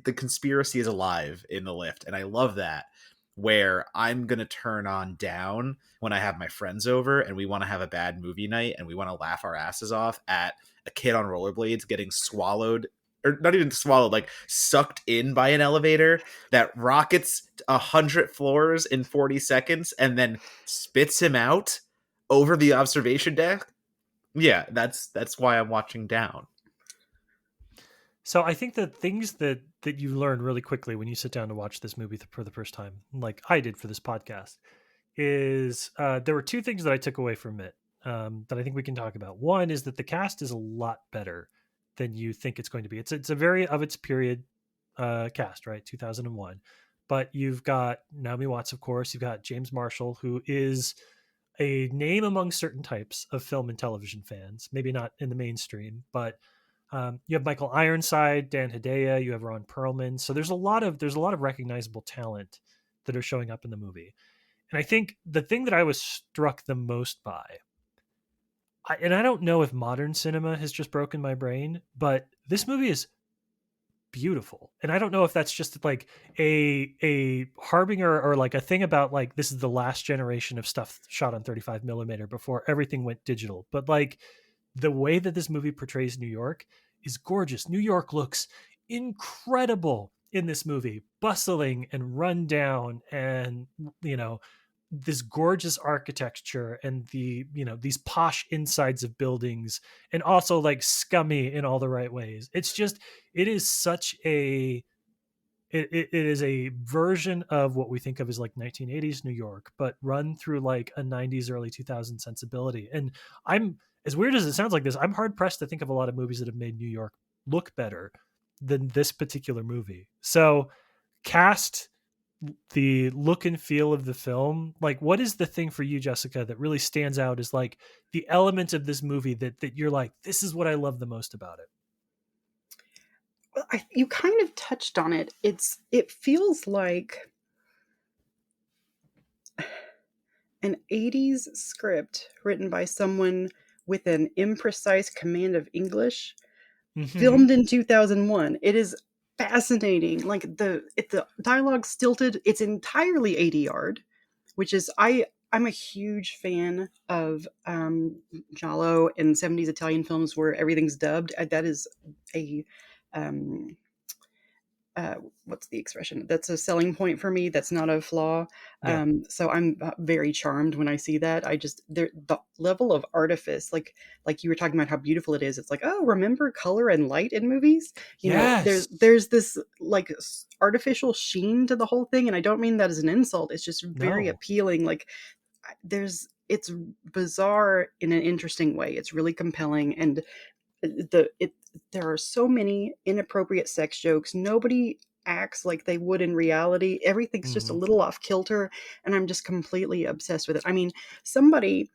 The conspiracy is alive in The Lift, and I love that, where I'm gonna turn on Down when I have my friends over and we want to have a bad movie night and we want to laugh our asses off at a kid on rollerblades getting swallowed, or not even swallowed, like sucked in by an elevator that rockets 100 floors in 40 seconds and then spits him out over the observation deck. Yeah, that's why I'm watching Down. So I think the things that you learn really quickly when you sit down to watch this movie for the first time, like I did for this podcast, is there were two things that I took away from it that I think we can talk about. One is that the cast is a lot better than you think it's going to be. It's a very of its period cast, right? 2001. But you've got Naomi Watts, of course. You've got James Marshall, who is a name among certain types of film and television fans. Maybe not in the mainstream, but you have Michael Ironside, Dan Hedaya. You have Ron Perlman. So there's a lot of recognizable talent that are showing up in the movie. And I think the thing that I was struck the most by, and I don't know if modern cinema has just broken my brain, but this movie is beautiful. And I don't know if that's just like a harbinger or like a thing about like this is the last generation of stuff shot on 35 millimeter before everything went digital. But like the way that this movie portrays New York is gorgeous. New York looks incredible in this movie, bustling and run down, and this gorgeous architecture and these posh insides of buildings, and also like scummy in all the right ways. It is such a it is a version of what we think of as like 1980s New York, but run through like a 90s, early 2000s sensibility. And I'm, as weird as it sounds like this, I'm hard pressed to think of a lot of movies that have made New York look better than this particular movie. So cast, the look and feel of the film, like what is the thing for you, Jessica, that really stands out as like the element of this movie that you're like, this is what I love the most about it? Well, you kind of touched on it. It feels like an 80s script written by someone with an imprecise command of English, Hmm. filmed in 2001. It is fascinating. Like the dialogue stilted. It's entirely ADR, which is I'm a huge fan of giallo and 70s Italian films where everything's dubbed. That is a um, uh, what's the expression? That's a selling point for me. That's not a flaw. Yeah. So I'm very charmed when I see that. I just the level of artifice, like you were talking about how beautiful it is. It's like, oh, remember color and light in movies? You know, Yes. there's this like artificial sheen to the whole thing, and I don't mean that as an insult. It's just very No. appealing. Like there's it's bizarre in an interesting way. It's really compelling, and there are so many inappropriate sex jokes. Nobody acts like they would in reality. Everything's just a Hmm. little off kilter, and I'm just completely obsessed with it. I mean, somebody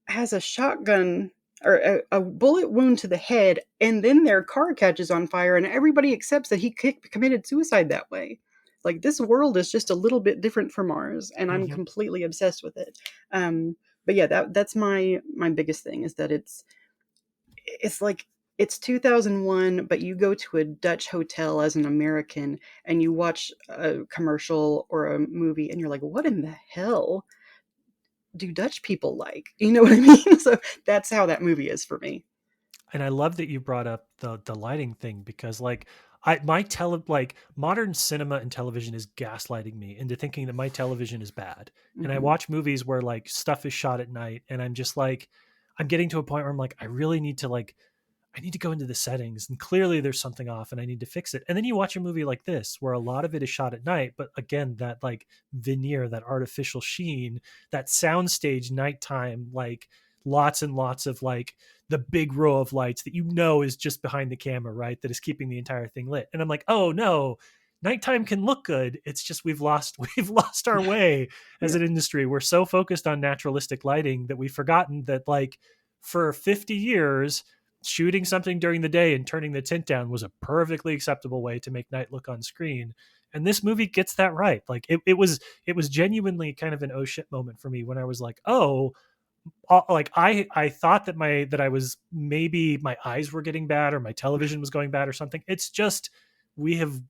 has a shotgun or a bullet wound to the head, and then their car catches on fire, and everybody accepts that he committed suicide that way. Like this world is just a little bit different from ours, and I'm Hmm. completely obsessed with it. But yeah, that's my biggest thing is that it's like it's 2001, but you go to a Dutch hotel as an American and you watch a commercial or a movie and you're like, what in the hell do Dutch people like? You know what I mean? So that's how that movie is for me. And I love that you brought up the lighting thing because like I my tele like modern cinema and television is gaslighting me into thinking that my television is bad. And I Hmm. watch movies where like stuff is shot at night and I'm just like I'm getting to a point where I'm like I really need to like I need to go into the settings and clearly there's something off and I need to fix it. And then you watch a movie like this where a lot of it is shot at night, but again, that like veneer, that artificial sheen, that soundstage nighttime, like lots and lots of like the big row of lights that you know is just behind the camera, right? That is keeping the entire thing lit. And I'm like, oh no, nighttime can look good. It's just we've lost we've lost our way as Yeah. an industry. We're so focused on naturalistic lighting that we've forgotten that like for 50 years shooting something during the day and turning the tint down was a perfectly acceptable way to make night look on screen. And this movie gets that right. Like it was genuinely kind of an oh shit moment for me when I was like, oh, like I thought that I was maybe my eyes were getting bad or my television was going bad or something. It's just we have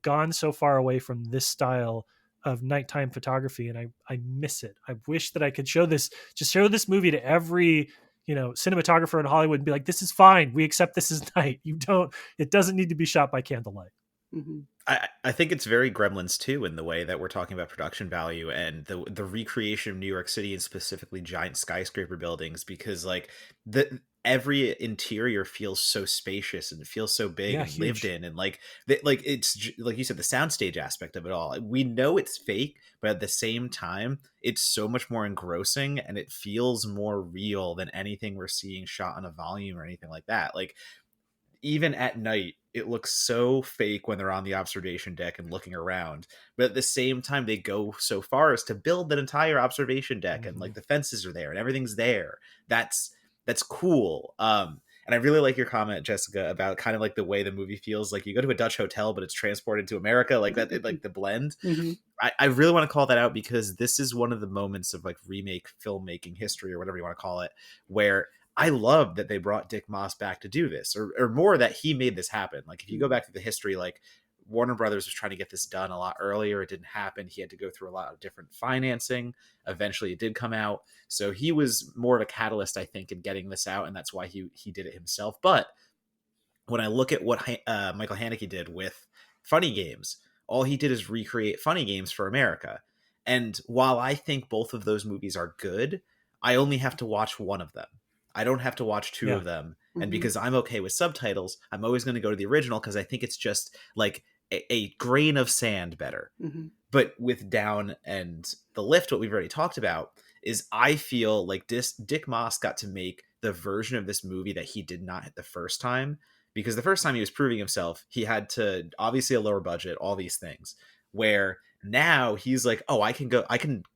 gone so far away from this style of nighttime photography and I miss it. I wish that I could show this just show this movie to every cinematographer in Hollywood and be like, this is fine. We accept this is night. You don't it doesn't need to be shot by candlelight. Hmm. I think it's very Gremlins too in the way that we're talking about production value and the recreation of New York City and specifically giant skyscraper buildings because like the every interior feels so spacious and it feels so big Yeah, and lived huge. in and like like you said the soundstage aspect of it all. We know it's fake, but at the same time it's so much more engrossing and it feels more real than anything we're seeing shot on a volume or anything like that. Like even at night, it looks so fake when they're on the observation deck and looking around. But at the same time, they go so far as to build that entire observation deck and Hmm. like the fences are there and everything's there. That's cool. And I really like your comment, Jessica, about kind of like the way the movie feels. Like you go to a Dutch hotel, but it's transported to America, like that, like the blend. Hmm. I really want to call that out because this is one of the moments of like remake filmmaking history or whatever you want to call it, where I love that they brought Dick Maas back to do this, or more that he made this happen. Like if you go back to the history, like Warner Brothers was trying to get this done a lot earlier. It didn't happen. He had to go through a lot of different financing. Eventually, it did come out. So he was more of a catalyst, I think, in getting this out, and that's why he did it himself. But when I look at what Michael Haneke did with Funny Games, all he did is recreate Funny Games for America. And while I think both of those movies are good, I only have to watch one of them. I don't have to watch two Yeah. of them. And Hmm. because I'm okay with subtitles, I'm always going to go to the original because I think it's just like a grain of sand better. Hmm. But with Down and The Lift, what we've already talked about is I feel like Dick Moss got to make the version of this movie that he did not hit the first time because the first time he was proving himself, he had to obviously a lower budget, all these things. Where now he's like, oh, I can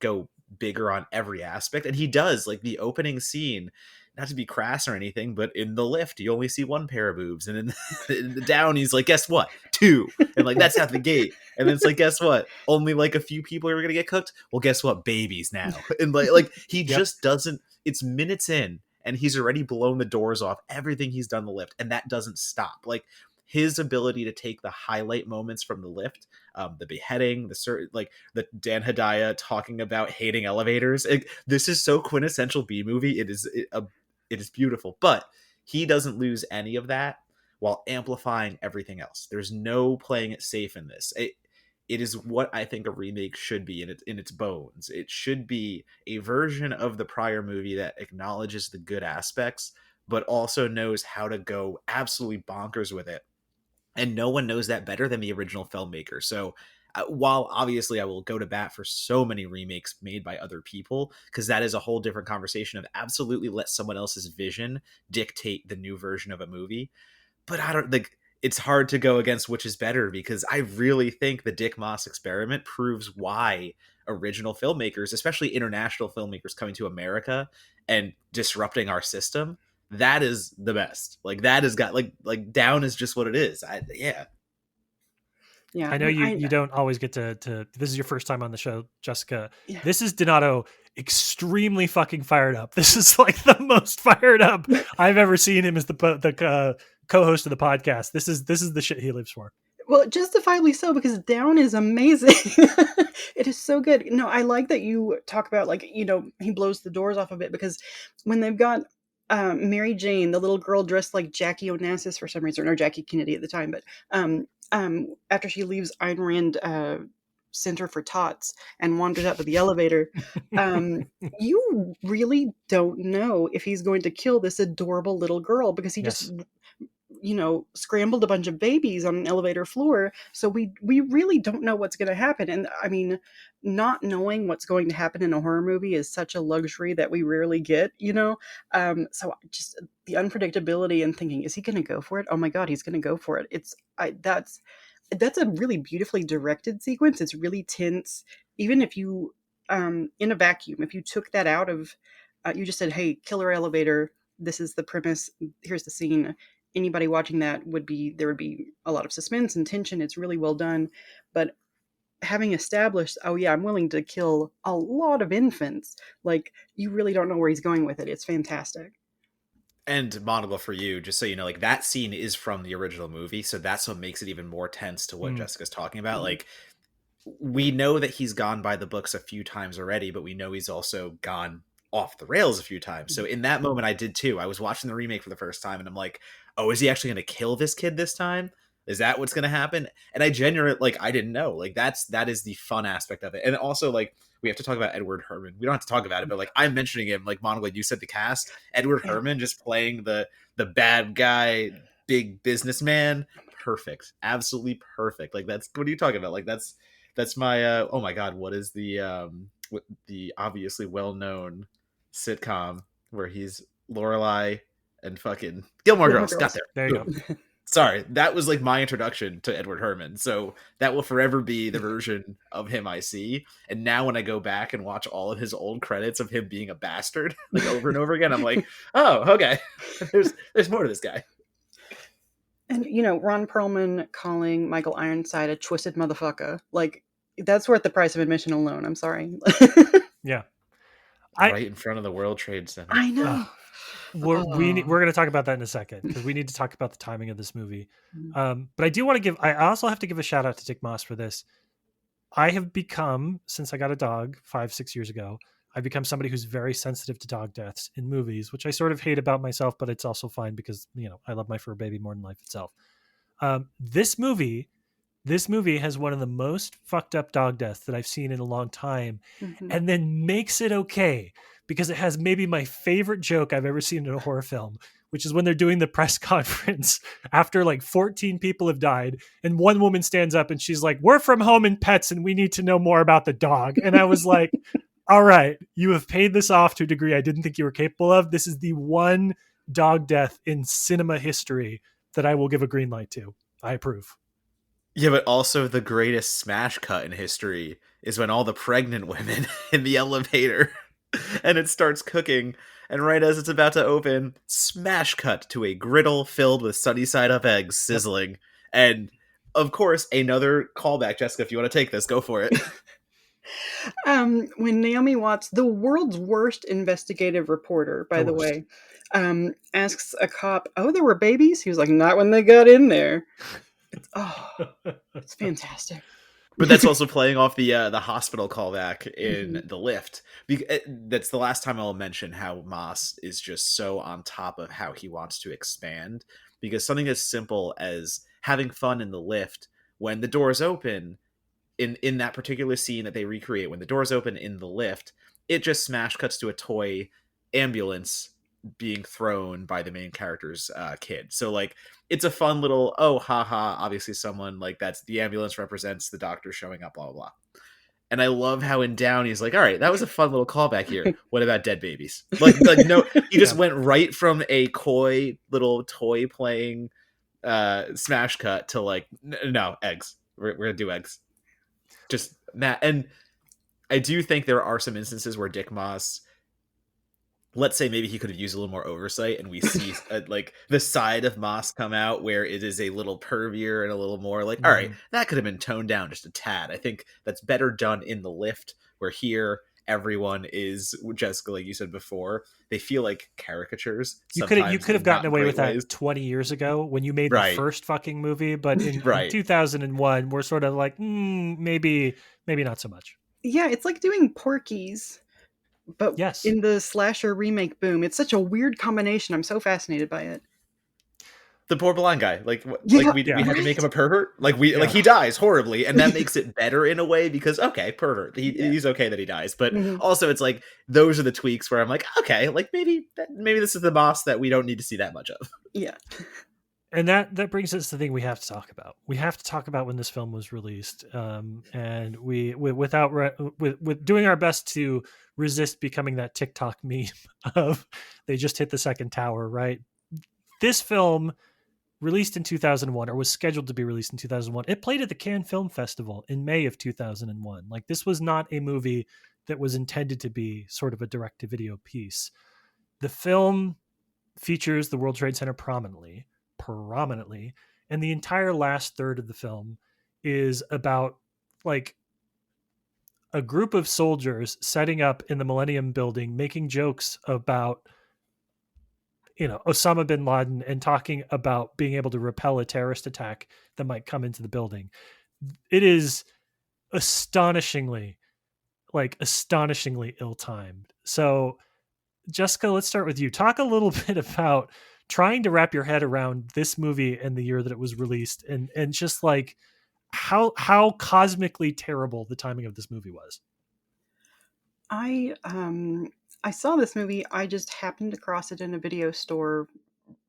go bigger on every aspect, and he does. Like the opening scene, not to be crass or anything, but in the lift you only see one pair of boobs, and in the down he's like, guess what, two, and like that's out the gate. And then it's like, guess what, only like a few people are gonna get cooked. Well, guess what, babies now. And like he Yep. just doesn't. It's minutes in and he's already blown the doors off everything he's done the lift, and that doesn't stop. Like his ability to take the highlight moments from the lift, the beheading, like the Dan Hedaya talking about hating elevators. This is so quintessential B movie. It is beautiful, but he doesn't lose any of that while amplifying everything else. There's no playing it safe in this. It is what I think a remake should be in its bones. It should be a version of the prior movie that acknowledges the good aspects, but also knows how to go absolutely bonkers with it. And no one knows that better than the original filmmaker. So while obviously I will go to bat for so many remakes made by other people, because that is a whole different conversation of absolutely let someone else's vision dictate the new version of a movie. But I don't like, it's hard to go against which is better, because I really think the Dick Maas experiment proves why original filmmakers, especially international filmmakers coming to America and disrupting our system, that is the best. Like that has got like down is just what it is. Yeah. Yeah, I know and you don't always get to this is your first time on the show, Jessica. yeah. This is Donato extremely fucking fired up. This is like the most fired up I've ever seen him as the co-host of the podcast. This is the shit he lives for. Well, justifiably so, because Down is amazing. It is so good. No, I like that you talk about, like, he blows the doors off of it, because when they've got Mary Jane, the little girl dressed like Jackie Onassis for some reason, or Jackie Kennedy at the time, but after she leaves Ayn Rand Center for Tots and wanders out to the elevator, you really don't know if he's going to kill this adorable little girl, because he Yes. just scrambled a bunch of babies on an elevator floor. So we really don't know what's going to happen. And I mean, not knowing what's going to happen in a horror movie is such a luxury that we rarely get, so just the unpredictability and thinking, is he going to go for it? Oh my God, he's going to go for it. That's a really beautifully directed sequence. It's really tense. Even if you, in a vacuum, if you took that out of, you just said, hey, killer elevator, this is the premise, here's the scene. Anybody watching that there would be a lot of suspense and tension. It's really well done. But having established, oh yeah, I'm willing to kill a lot of infants, like, you really don't know where he's going with it. It's fantastic. And Monocle, for you, just so you know, like that scene is from the original movie, so that's what makes it even more tense to what Jessica's talking about. Like, we know that he's gone by the books a few times already, but we know he's also gone off the rails a few times. So in that moment, I did too. I was watching the remake for the first time, and I'm like, oh, is he actually going to kill this kid this time? Is that what's going to happen? And I genuinely, like, I didn't know. Like, that is the fun aspect of it. And also, like, we have to talk about Edward Herrmann. We don't have to talk about it, but like, I'm mentioning him, like, Monocle, you said the cast. Edward Herrmann just playing the bad guy, big businessman. Perfect. Absolutely perfect. Like, that's, what are you talking about? Like, that's my, oh my God, what is the obviously well-known sitcom where he's Lorelai and fucking Gilmore Girls. Got there. There you go. Sorry, that was like my introduction to Edward Herrmann. So that will forever be the version of him I see. And now when I go back and watch all of his old credits of him being a bastard, like over and over again, I'm like, oh, okay. There's more to this guy. And Ron Perlman calling Michael Ironside a twisted motherfucker, like, that's worth the price of admission alone. I'm sorry. Yeah. Right in front of the World Trade Center. I know. We're going to talk about that in a second, because we need to talk about the timing of this movie. But I do want to I also have to give a shout out to Dick Maas for this. I have become, since I got a dog 5-6 years ago, I've become somebody who's very sensitive to dog deaths in movies, which I sort of hate about myself, but it's also fine because, I love my fur baby more than life itself. This movie has one of the most fucked up dog deaths that I've seen in a long time, and then makes it okay, because it has maybe my favorite joke I've ever seen in a horror film, which is when they're doing the press conference after like 14 people have died, and one woman stands up and she's like, "We're from Home and Pets and we need to know more about the dog." And I was like, all right, you have paid this off to a degree I didn't think you were capable of. This is the one dog death in cinema history that I will give a green light to. I approve. Yeah, but also the greatest smash cut in history is when all the pregnant women in the elevator and it starts cooking, And right as it's about to open, smash cut to a griddle filled with sunny side up eggs Yep. sizzling. And of course, another callback. Jessica, if you want to take this, go for it. When Naomi Watts, the world's worst investigative reporter, by The the worst. way, asks a cop, "Oh, there were babies?" He was like, "Not when they got in there." It's fantastic. But that's also playing off the hospital callback in Mhm. the lift. That's the last time I'll mention how Maas is just so on top of how he wants to expand. Because something as simple as having fun in the lift when the doors open, in that particular scene that they recreate, when the doors open in the lift, it just smash cuts to a toy ambulance being thrown by the main character's kid. So like it's a fun little, oh haha, obviously someone like, that's the ambulance represents the doctor showing up, blah blah blah. And I love how in Down he's like, all right, that was a fun little callback here. What about dead babies? Like no, he just Yeah. went right from a coy little toy playing smash cut to like, no, eggs. We're gonna do eggs. Just that. And I do think there are some instances where Dick Moss, let's say maybe he could have used a little more oversight, and we see like the side of Moss come out where it is a little pervier and a little more like, all right, Mhm. that could have been toned down just a tad. I think that's better done in the lift, where here everyone is, Jessica, like you said before, they feel like caricatures You sometimes could have in gotten not away great with ways. that 20 years ago when you made the Right, first fucking movie, but in right. 2001 we're sort of like, maybe not so much. Yeah, it's like doing Porky's, but Yes. in the slasher remake boom. It's such a weird combination. I'm so fascinated by it. The poor blind guy, like like Yeah, we Yeah. had to make him right. a pervert, like Yeah. he dies horribly, and that makes it better in a way, because okay, pervert, Yeah. he's okay that he dies, but Mhm. also it's like those are the tweaks where I'm like, okay, like maybe this is the boss that we don't need to see that much of. Yeah. And that brings us to the thing we have to talk about. We have to talk about when this film was released, and with doing our best to resist becoming that TikTok meme of they just hit the second tower. Right, this film released in 2001, or was scheduled to be released in 2001. It played at the Cannes Film Festival in May of 2001. Like, this was not a movie that was intended to be sort of a direct to video piece. The film features the World Trade Center prominently, and the entire last third of the film is about like a group of soldiers setting up in the Millennium Building, making jokes about Osama bin Laden and talking about being able to repel a terrorist attack that might come into the building. It is astonishingly astonishingly ill-timed. So Jessica, let's start with you. Talk a little bit about trying to wrap your head around this movie and the year that it was released, and just like how cosmically terrible the timing of this movie was. I I saw this movie. I just happened across it in a video store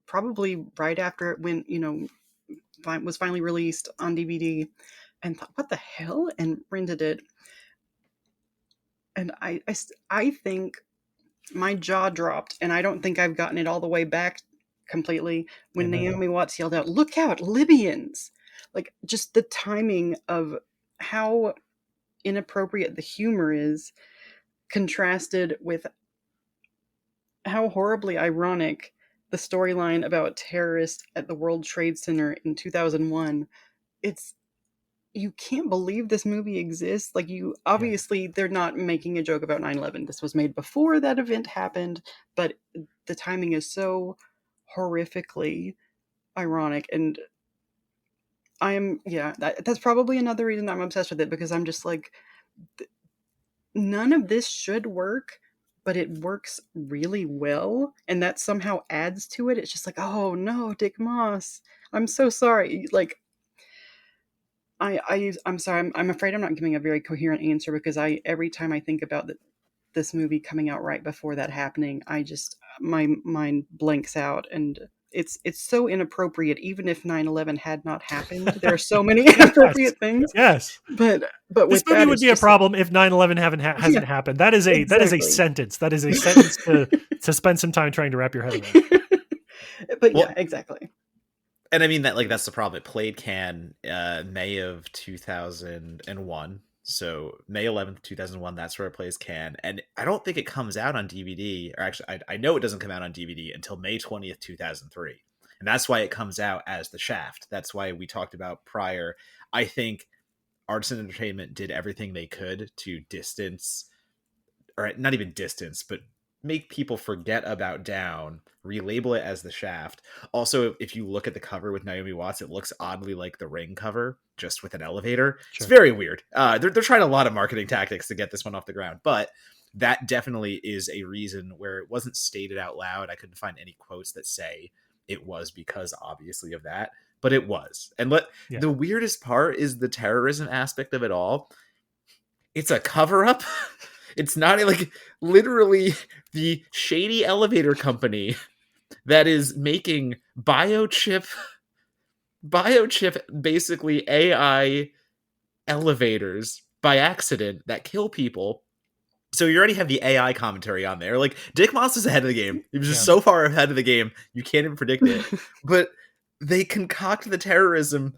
probably right after it went, was finally released on DVD, and thought, "What the hell?" and rented it. And I think my jaw dropped, and I don't think I've gotten it all the way back completely when Amen. Naomi Watts yelled out, "Look out, Libyans!" Like, just the timing of how inappropriate the humor is, contrasted with how horribly ironic the storyline about terrorists at the World Trade Center in 2001. It's You can't believe this movie exists. Like, you Yeah. obviously, they're not making a joke about 9/11. This was made before that event happened, but the timing is so horrifically ironic. And yeah, that's probably another reason I'm obsessed with it, because I'm just like, none of this should work, but it works really well, and that somehow adds to it. It's just like, oh no, Dick Moss, I'm so sorry. Like, I'm sorry. I'm afraid I'm not giving a very coherent answer, because every time I think about this movie coming out right before that happening, I just, my mind blanks out, and it's so inappropriate. Even if 9/11 had not happened, there are so many Yes. inappropriate things. Yes. But This with movie that, would it's be a just like, problem if 9/11 yeah, hasn't happened. That is a exactly. sentence. That is a sentence to spend some time trying to wrap your head around. But yeah, Well, exactly. and I mean that, like, that's the problem. It played Can May of 2001. So May 11th, 2001, that's where it plays Can. And I don't think it comes out on DVD, or actually, I know it doesn't come out on DVD until May 20th, 2003. And that's why it comes out as The Shaft. That's why we talked about prior. I think Arts and Entertainment did everything they could to distance, or not even distance, but make people forget about Down, relabel it as The Shaft. Also, if you look at the cover with Naomi Watts, it looks oddly like the Ring cover, just with an elevator. It's Sure. very weird. They're trying a lot of marketing tactics to get this one off the ground, but that definitely is a reason where it wasn't stated out loud. I couldn't find any quotes that say it was because obviously of that, but it was. And Yeah. the weirdest part is the terrorism aspect of it all. It's a cover up. It's not like literally the shady elevator company that is making biochip basically AI elevators by accident that kill people. So you already have the AI commentary on there. Like Dick Moss is ahead of the game. He was just Yeah. so far ahead of the game, you can't even predict it. But they concoct the terrorism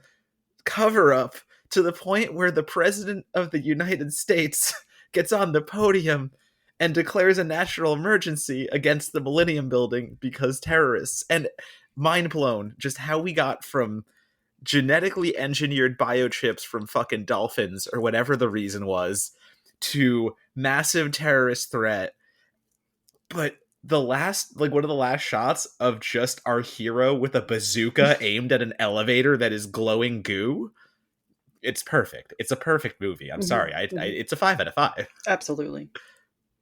cover up to the point where the president of the United States gets on the podium and declares a national emergency against the Millennium Building because terrorists. And mind blown just how we got from genetically engineered biochips from fucking dolphins or whatever the reason was to massive terrorist threat. But one of the last shots of just our hero with a bazooka aimed at an elevator that is glowing goo, it's perfect. It's a perfect movie. I'm sorry. It's a 5 out of 5. Absolutely.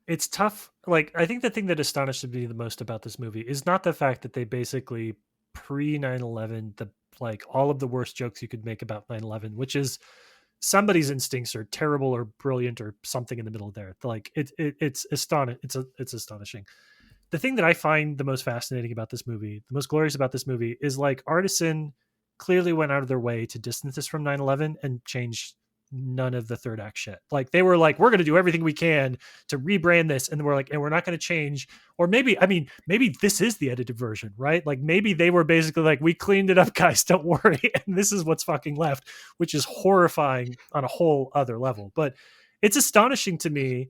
It's tough. Like, I think the thing that astonished me the most about this movie is not the fact that they basically pre 9/11, the like all of the worst jokes you could make about 9/11, which is somebody's instincts are terrible or brilliant or something in the middle there. Like it's it's astonishing. The thing that I find the most fascinating about this movie, the most glorious about this movie, is like Artisan clearly went out of their way to distance this from 9/11 and change none of the third act shit. Like they were like, we're going to do everything we can to rebrand this, and we're like, and we're not going to change. Or maybe, I mean, maybe this is the edited version, right? Like maybe they were basically like, we cleaned it up, guys, don't worry, and this is what's fucking left, which is horrifying on a whole other level. But it's astonishing to me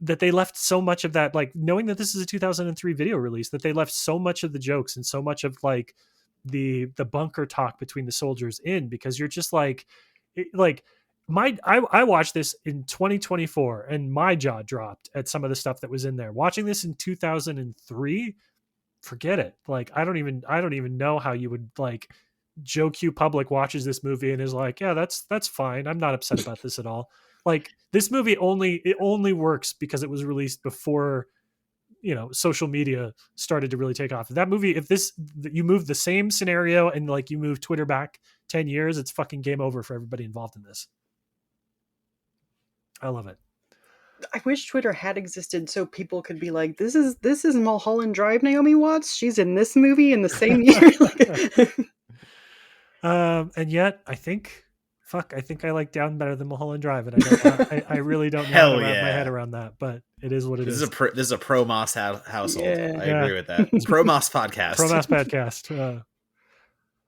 that they left so much of that, like knowing that this is a 2003 video release, that they left so much of the jokes and so much of like the bunker talk between the soldiers in, because you're just like like I watched this in 2024 and my jaw dropped at some of the stuff that was in there. Watching this in 2003, forget it. Like I don't even know how you would like. Joe Q Public watches this movie and is like, yeah, that's fine. I'm not upset about this at all. Like this movie only works because it was released before, you know, social media started to really take off. That movie, if this you move the same scenario and like you move Twitter back 10 years, it's fucking game over for everybody involved in this. I love it. I wish Twitter had existed so people could be like, this is Mulholland Drive, Naomi Watts. She's in this movie in the same year. And yet I think I like Down better than Mulholland Drive, and I really don't know how to Hell wrap my head yeah. around that, but it is what it This is. is a pro Moss household. Yeah. I Yeah. agree with that. Pro Moss podcast. Pro Mass podcast.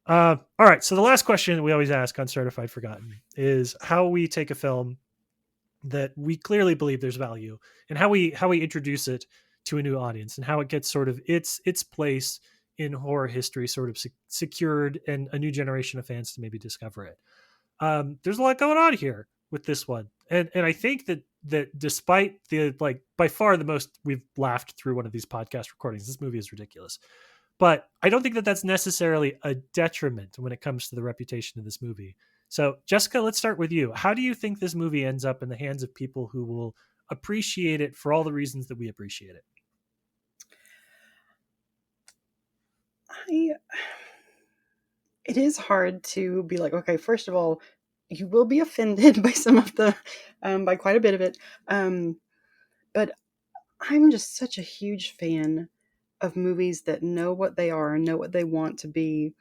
All right. So the last question we always ask on Certified Forgotten is how we take a film that we clearly believe there's value, and how we introduce it to a new audience, and how it gets sort of its place in horror history sort of secured, and a new generation of fans to maybe discover it. There's a lot going on here with this one, and I think that despite the like by far the most we've laughed through one of these podcast recordings, this movie is ridiculous. But I don't think that that's necessarily a detriment when it comes to the reputation of this movie. So, Jessica, let's start with you. How do you think this movie ends up in the hands of people who will appreciate it for all the reasons that we appreciate it? It is hard to be like, okay, first of all, you will be offended by some of the, by quite a bit of it. But I'm just such a huge fan of movies that know what they are and know what they want to be,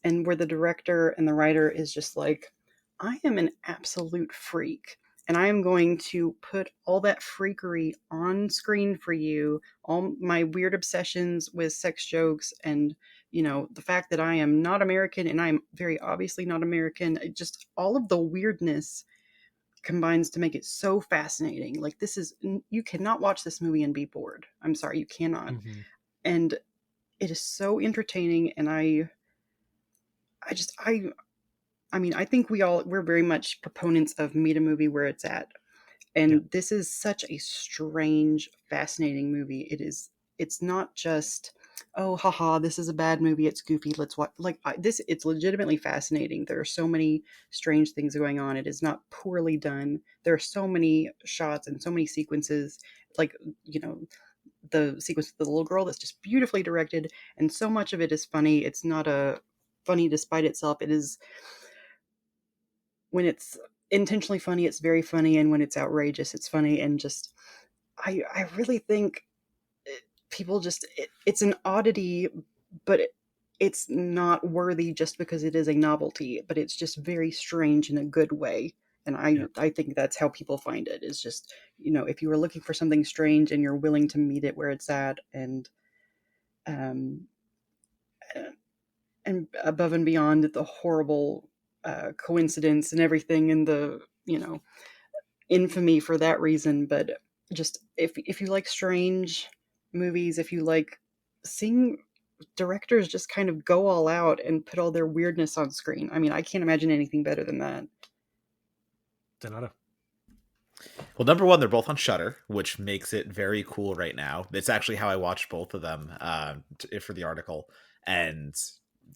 and where the director and the writer is just like, I am an absolute freak, and I am going to put all that freakery on screen for you, all my weird obsessions with sex jokes, and the fact that I am not American and I'm very obviously not American, just all of the weirdness combines to make it so fascinating. Like, this is, you cannot watch this movie and be bored. I'm sorry, you cannot. Hmm. And it is so entertaining, and I just I mean, I think we're very much proponents of meet a movie where it's at. Yeah. And this is such a strange, fascinating movie. It's not just, oh haha, this is a bad movie, it's goofy, let's watch. Like, this, it's legitimately fascinating. There are so many strange things going on. It is not poorly done. There are so many shots and so many sequences, like, you know, the sequence with the little girl, that's just beautifully directed, and so much of it is funny. It's not a funny despite itself. It is, when it's intentionally funny, it's very funny, and when it's outrageous, it's funny. And just, I really think people just, it's an oddity, but it's not worthy just because it is a novelty, but it's just very strange in a good way. And Yeah. I think that's how people find it, is just, if you were looking for something strange and you're willing to meet it where it's at, um and above and beyond the horrible coincidence and everything, and the, infamy for that reason. But just, if you like strange movies, if you like seeing directors just kind of go all out and put all their weirdness on screen, I mean, I can't imagine anything better than that. Donata. Well, number one, they're both on Shutter, which makes it very cool right now. It's actually how I watched both of them for the article, and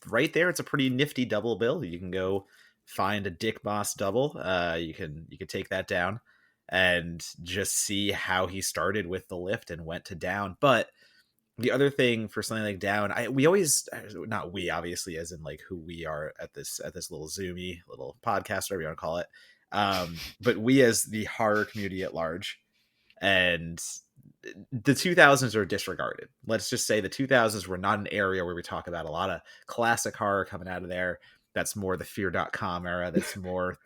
right there, it's a pretty nifty double bill. You can go find a Dick Maas double. You can take that down and just see how he started with the lift and went to down. But the other thing for something like down, we always, not we obviously, as in like who we are at this little zoomy little podcast, whatever you want to call it, but we as the horror community at large, and the 2000s are disregarded. Let's just say the 2000s were not an area where we talk about a lot of classic horror coming out of there. That's more the fear.com era. That's more,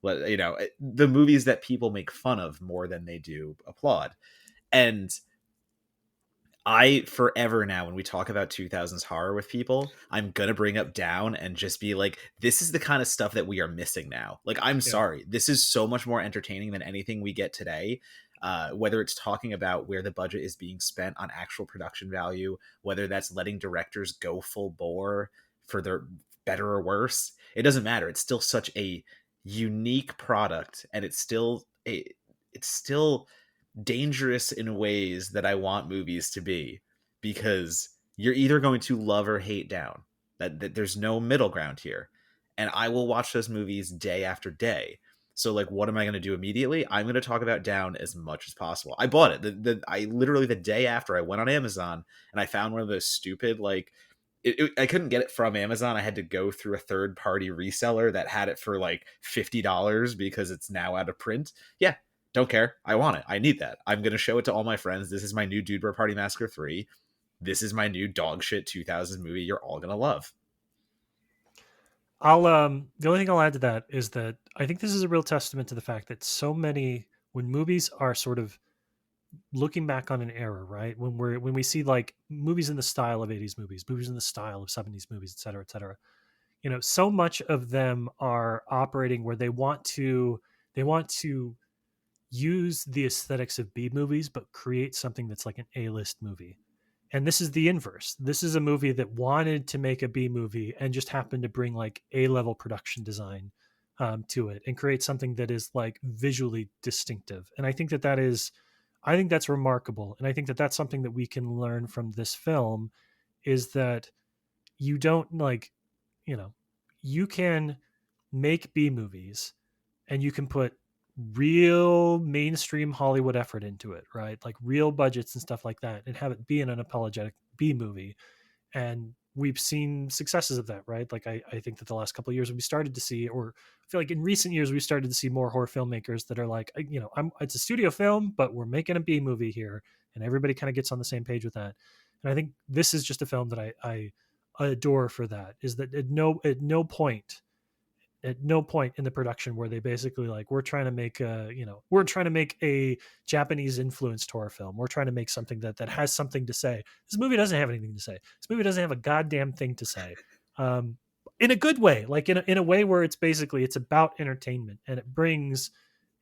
the movies that people make fun of more than they do applaud. And I forever now, when we talk about 2000s horror with people, I'm going to bring up down and just be like, this is the kind of stuff that we are missing now. Like, I'm Yeah. sorry. This is so much more entertaining than anything we get today. Whether it's talking about where the budget is being spent on actual production value, whether that's letting directors go full bore for their better or worse, it doesn't matter. It's still such a unique product, and it's still dangerous in ways that I want movies to be, because you're either going to love or hate down. That there's no middle ground here. And I will watch those movies day after day. So like, what am I going to do immediately? I'm going to talk about Down as much as possible. I bought it. I literally, the day after, I went on Amazon and I found one of those stupid, like, I couldn't get it from Amazon. I had to go through a third party reseller that had it for like $50 because it's now out of print. Yeah, don't care. I want it. I need that. I'm going to show it to all my friends. This is my new Dude Bro Party Massacre 3. This is my new dog shit 2000 movie you're all going to love. I'll the only thing I'll add to that is that I think this is a real testament to the fact that so many, when movies are sort of looking back on an era, right? When we see like movies in the style of 80s movies, movies in the style of 70s movies, et cetera, et cetera. So much of them are operating where they want to use the aesthetics of B movies, but create something that's like an A-list movie. And this is the inverse. This is a movie that wanted to make a B movie and just happened to bring like A-level production design to it and create something that is like visually distinctive. And I think that's remarkable. And I think that that's something that we can learn from this film, is that you don't like, you know, you can make B movies and you can put real mainstream Hollywood effort into it, right? Like real budgets and stuff like that, and have it be an unapologetic B movie. And we've seen successes of that, right? Like I think that the last couple of years we started to see, or I feel like in recent years we started to see more horror filmmakers that are like, it's a studio film, but we're making a B movie here, and everybody kind of gets on the same page with that. And I think this is just a film that I adore for that. Is that at no point in the production where they basically like, we're trying to make a Japanese influenced horror film, we're trying to make something that has something to say. This movie doesn't have anything to say. This movie doesn't have a goddamn thing to say, in a good way, like in a way where it's basically, it's about entertainment, and it brings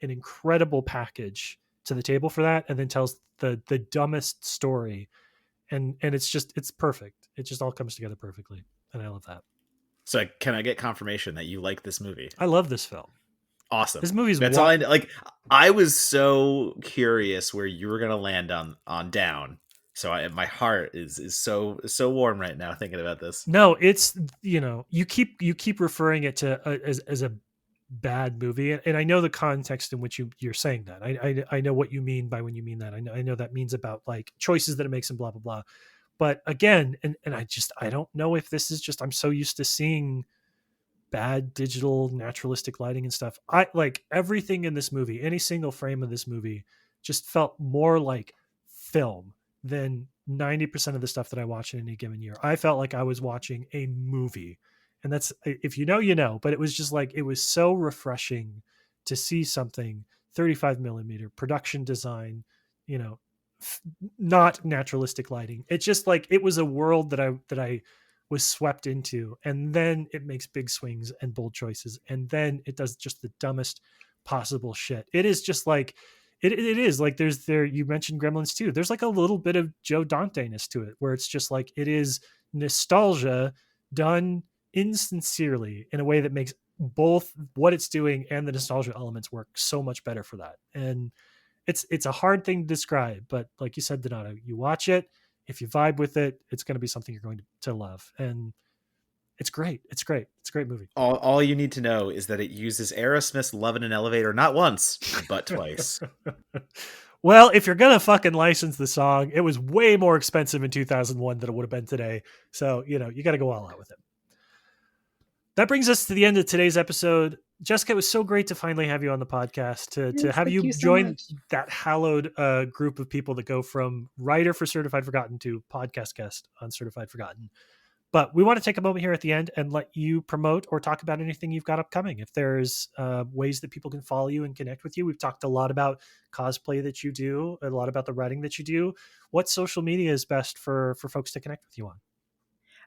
an incredible package to the table for that, and then tells the dumbest story, and it's perfect. It just all comes together perfectly, and I love that. So can I get confirmation that you like this movie? I love this film. Awesome. This movie's That's all like. I was so curious where you were gonna land on down. So my heart is so warm right now thinking about this. No, it's, you keep referring it to as a bad movie, and I know the context in which you're saying that. I know what you mean by when you mean that. I know that means about like choices that it makes and blah blah blah. But again, and I don't know if this is just, I'm so used to seeing bad digital naturalistic lighting and stuff. I like everything in this movie, any single frame of this movie just felt more like film than 90% of the stuff that I watch in any given year. I felt like I was watching a movie. And that's, if you know, you know, but it was just like, it was so refreshing to see something 35 millimeter production design, you know, not naturalistic lighting. It's just like, it was a world that I was swept into, and then it makes big swings and bold choices, and then it does just the dumbest possible shit. It is just like it is like, you mentioned Gremlins too. There's like a little bit of Joe Dante-ness to it, where it's just like, it is nostalgia done insincerely in a way that makes both what it's doing and the nostalgia elements work so much better for that. And it's a hard thing to describe, but like you said, Donato, you watch it, if you vibe with it, it's going to be something you're going to love. And it's great. It's great. It's a great movie. All you need to know is that it uses Aerosmith's Love in an Elevator not once, but twice. Well, if you're going to fucking license the song, it was way more expensive in 2001 than it would have been today. So, you got to go all out with it. That brings us to the end of today's episode. Jessica, it was so great to finally have you on the podcast, to have you join that hallowed group of people that go from writer for Certified Forgotten to podcast guest on Certified Forgotten. But we want to take a moment here at the end and let you promote or talk about anything you've got upcoming. If there's ways that people can follow you and connect with you. We've talked a lot about cosplay that you do, a lot about the writing that you do. What social media is best for folks to connect with you on?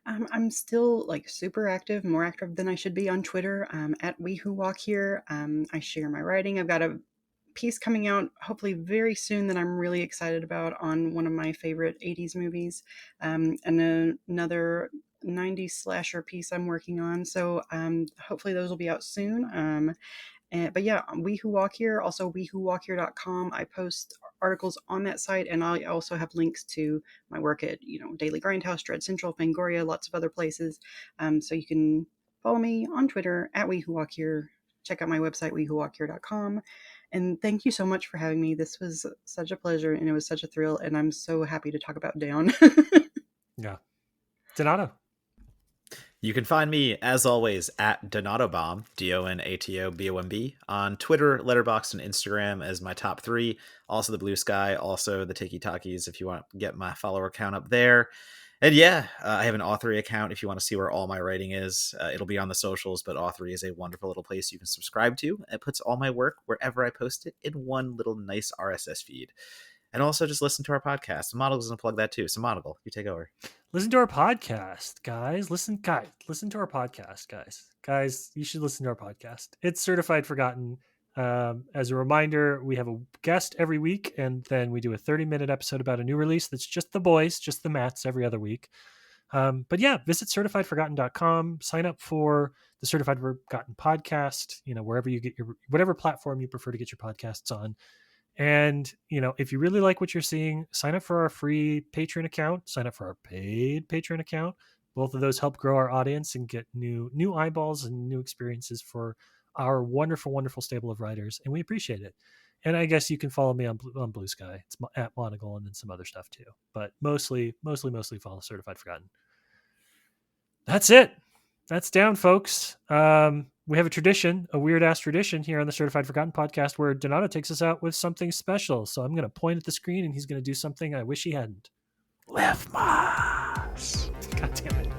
I'm still like super active, more active than I should be on Twitter, at We Who Walk Here. I share my writing. I've got a piece coming out hopefully very soon that I'm really excited about on one of my favorite 80s movies, and another 90s slasher piece I'm working on. So hopefully those will be out soon. But yeah, We Who Walk Here, also wewhowalkhere.com. I post articles on that site, and I also have links to my work at, Daily Grindhouse, Dread Central, Fangoria, lots of other places. So you can follow me on Twitter at We Who Walk Here. Check out my website, wewhowalkhere.com. And thank you so much for having me. This was such a pleasure, and it was such a thrill, and I'm so happy to talk about Down. Yeah. Donato. You can find me, as always, at Donatobomb, DONATOBOMB, on Twitter, Letterboxd, and Instagram as my top 3. Also the Blue Sky, also the Tiki Takis if you want to get my follower count up there. And yeah, I have an Author account if you want to see where all my writing is. It'll be on the socials, but Author is a wonderful little place you can subscribe to. It puts all my work wherever I post it in one little nice RSS feed. And also just listen to our podcast. Monogle's going to plug that too. So Monogle, you take over. Listen to our podcast, guys. Listen to our podcast, guys. Guys, you should listen to our podcast. It's Certified Forgotten. As a reminder, we have a guest every week, and then we do a 30-minute episode about a new release that's just the boys, just the Mats every other week. But yeah, visit certifiedforgotten.com, sign up for the Certified Forgotten podcast, wherever you get whatever platform you prefer to get your podcasts on. And, if you really like what you're seeing, sign up for our free Patreon account, sign up for our paid Patreon account. Both of those help grow our audience and get new eyeballs and new experiences for our wonderful, wonderful stable of writers. And we appreciate it. And I guess you can follow me on Blue Sky. It's at Monogle, and then some other stuff too. But mostly follow Certified Forgotten. That's it. That's Down, folks. We have a weird ass tradition here on the Certified Forgotten podcast where Donato takes us out with something special. So I'm going to point at the screen and he's going to do something I wish he hadn't. Live Maas. God damn it.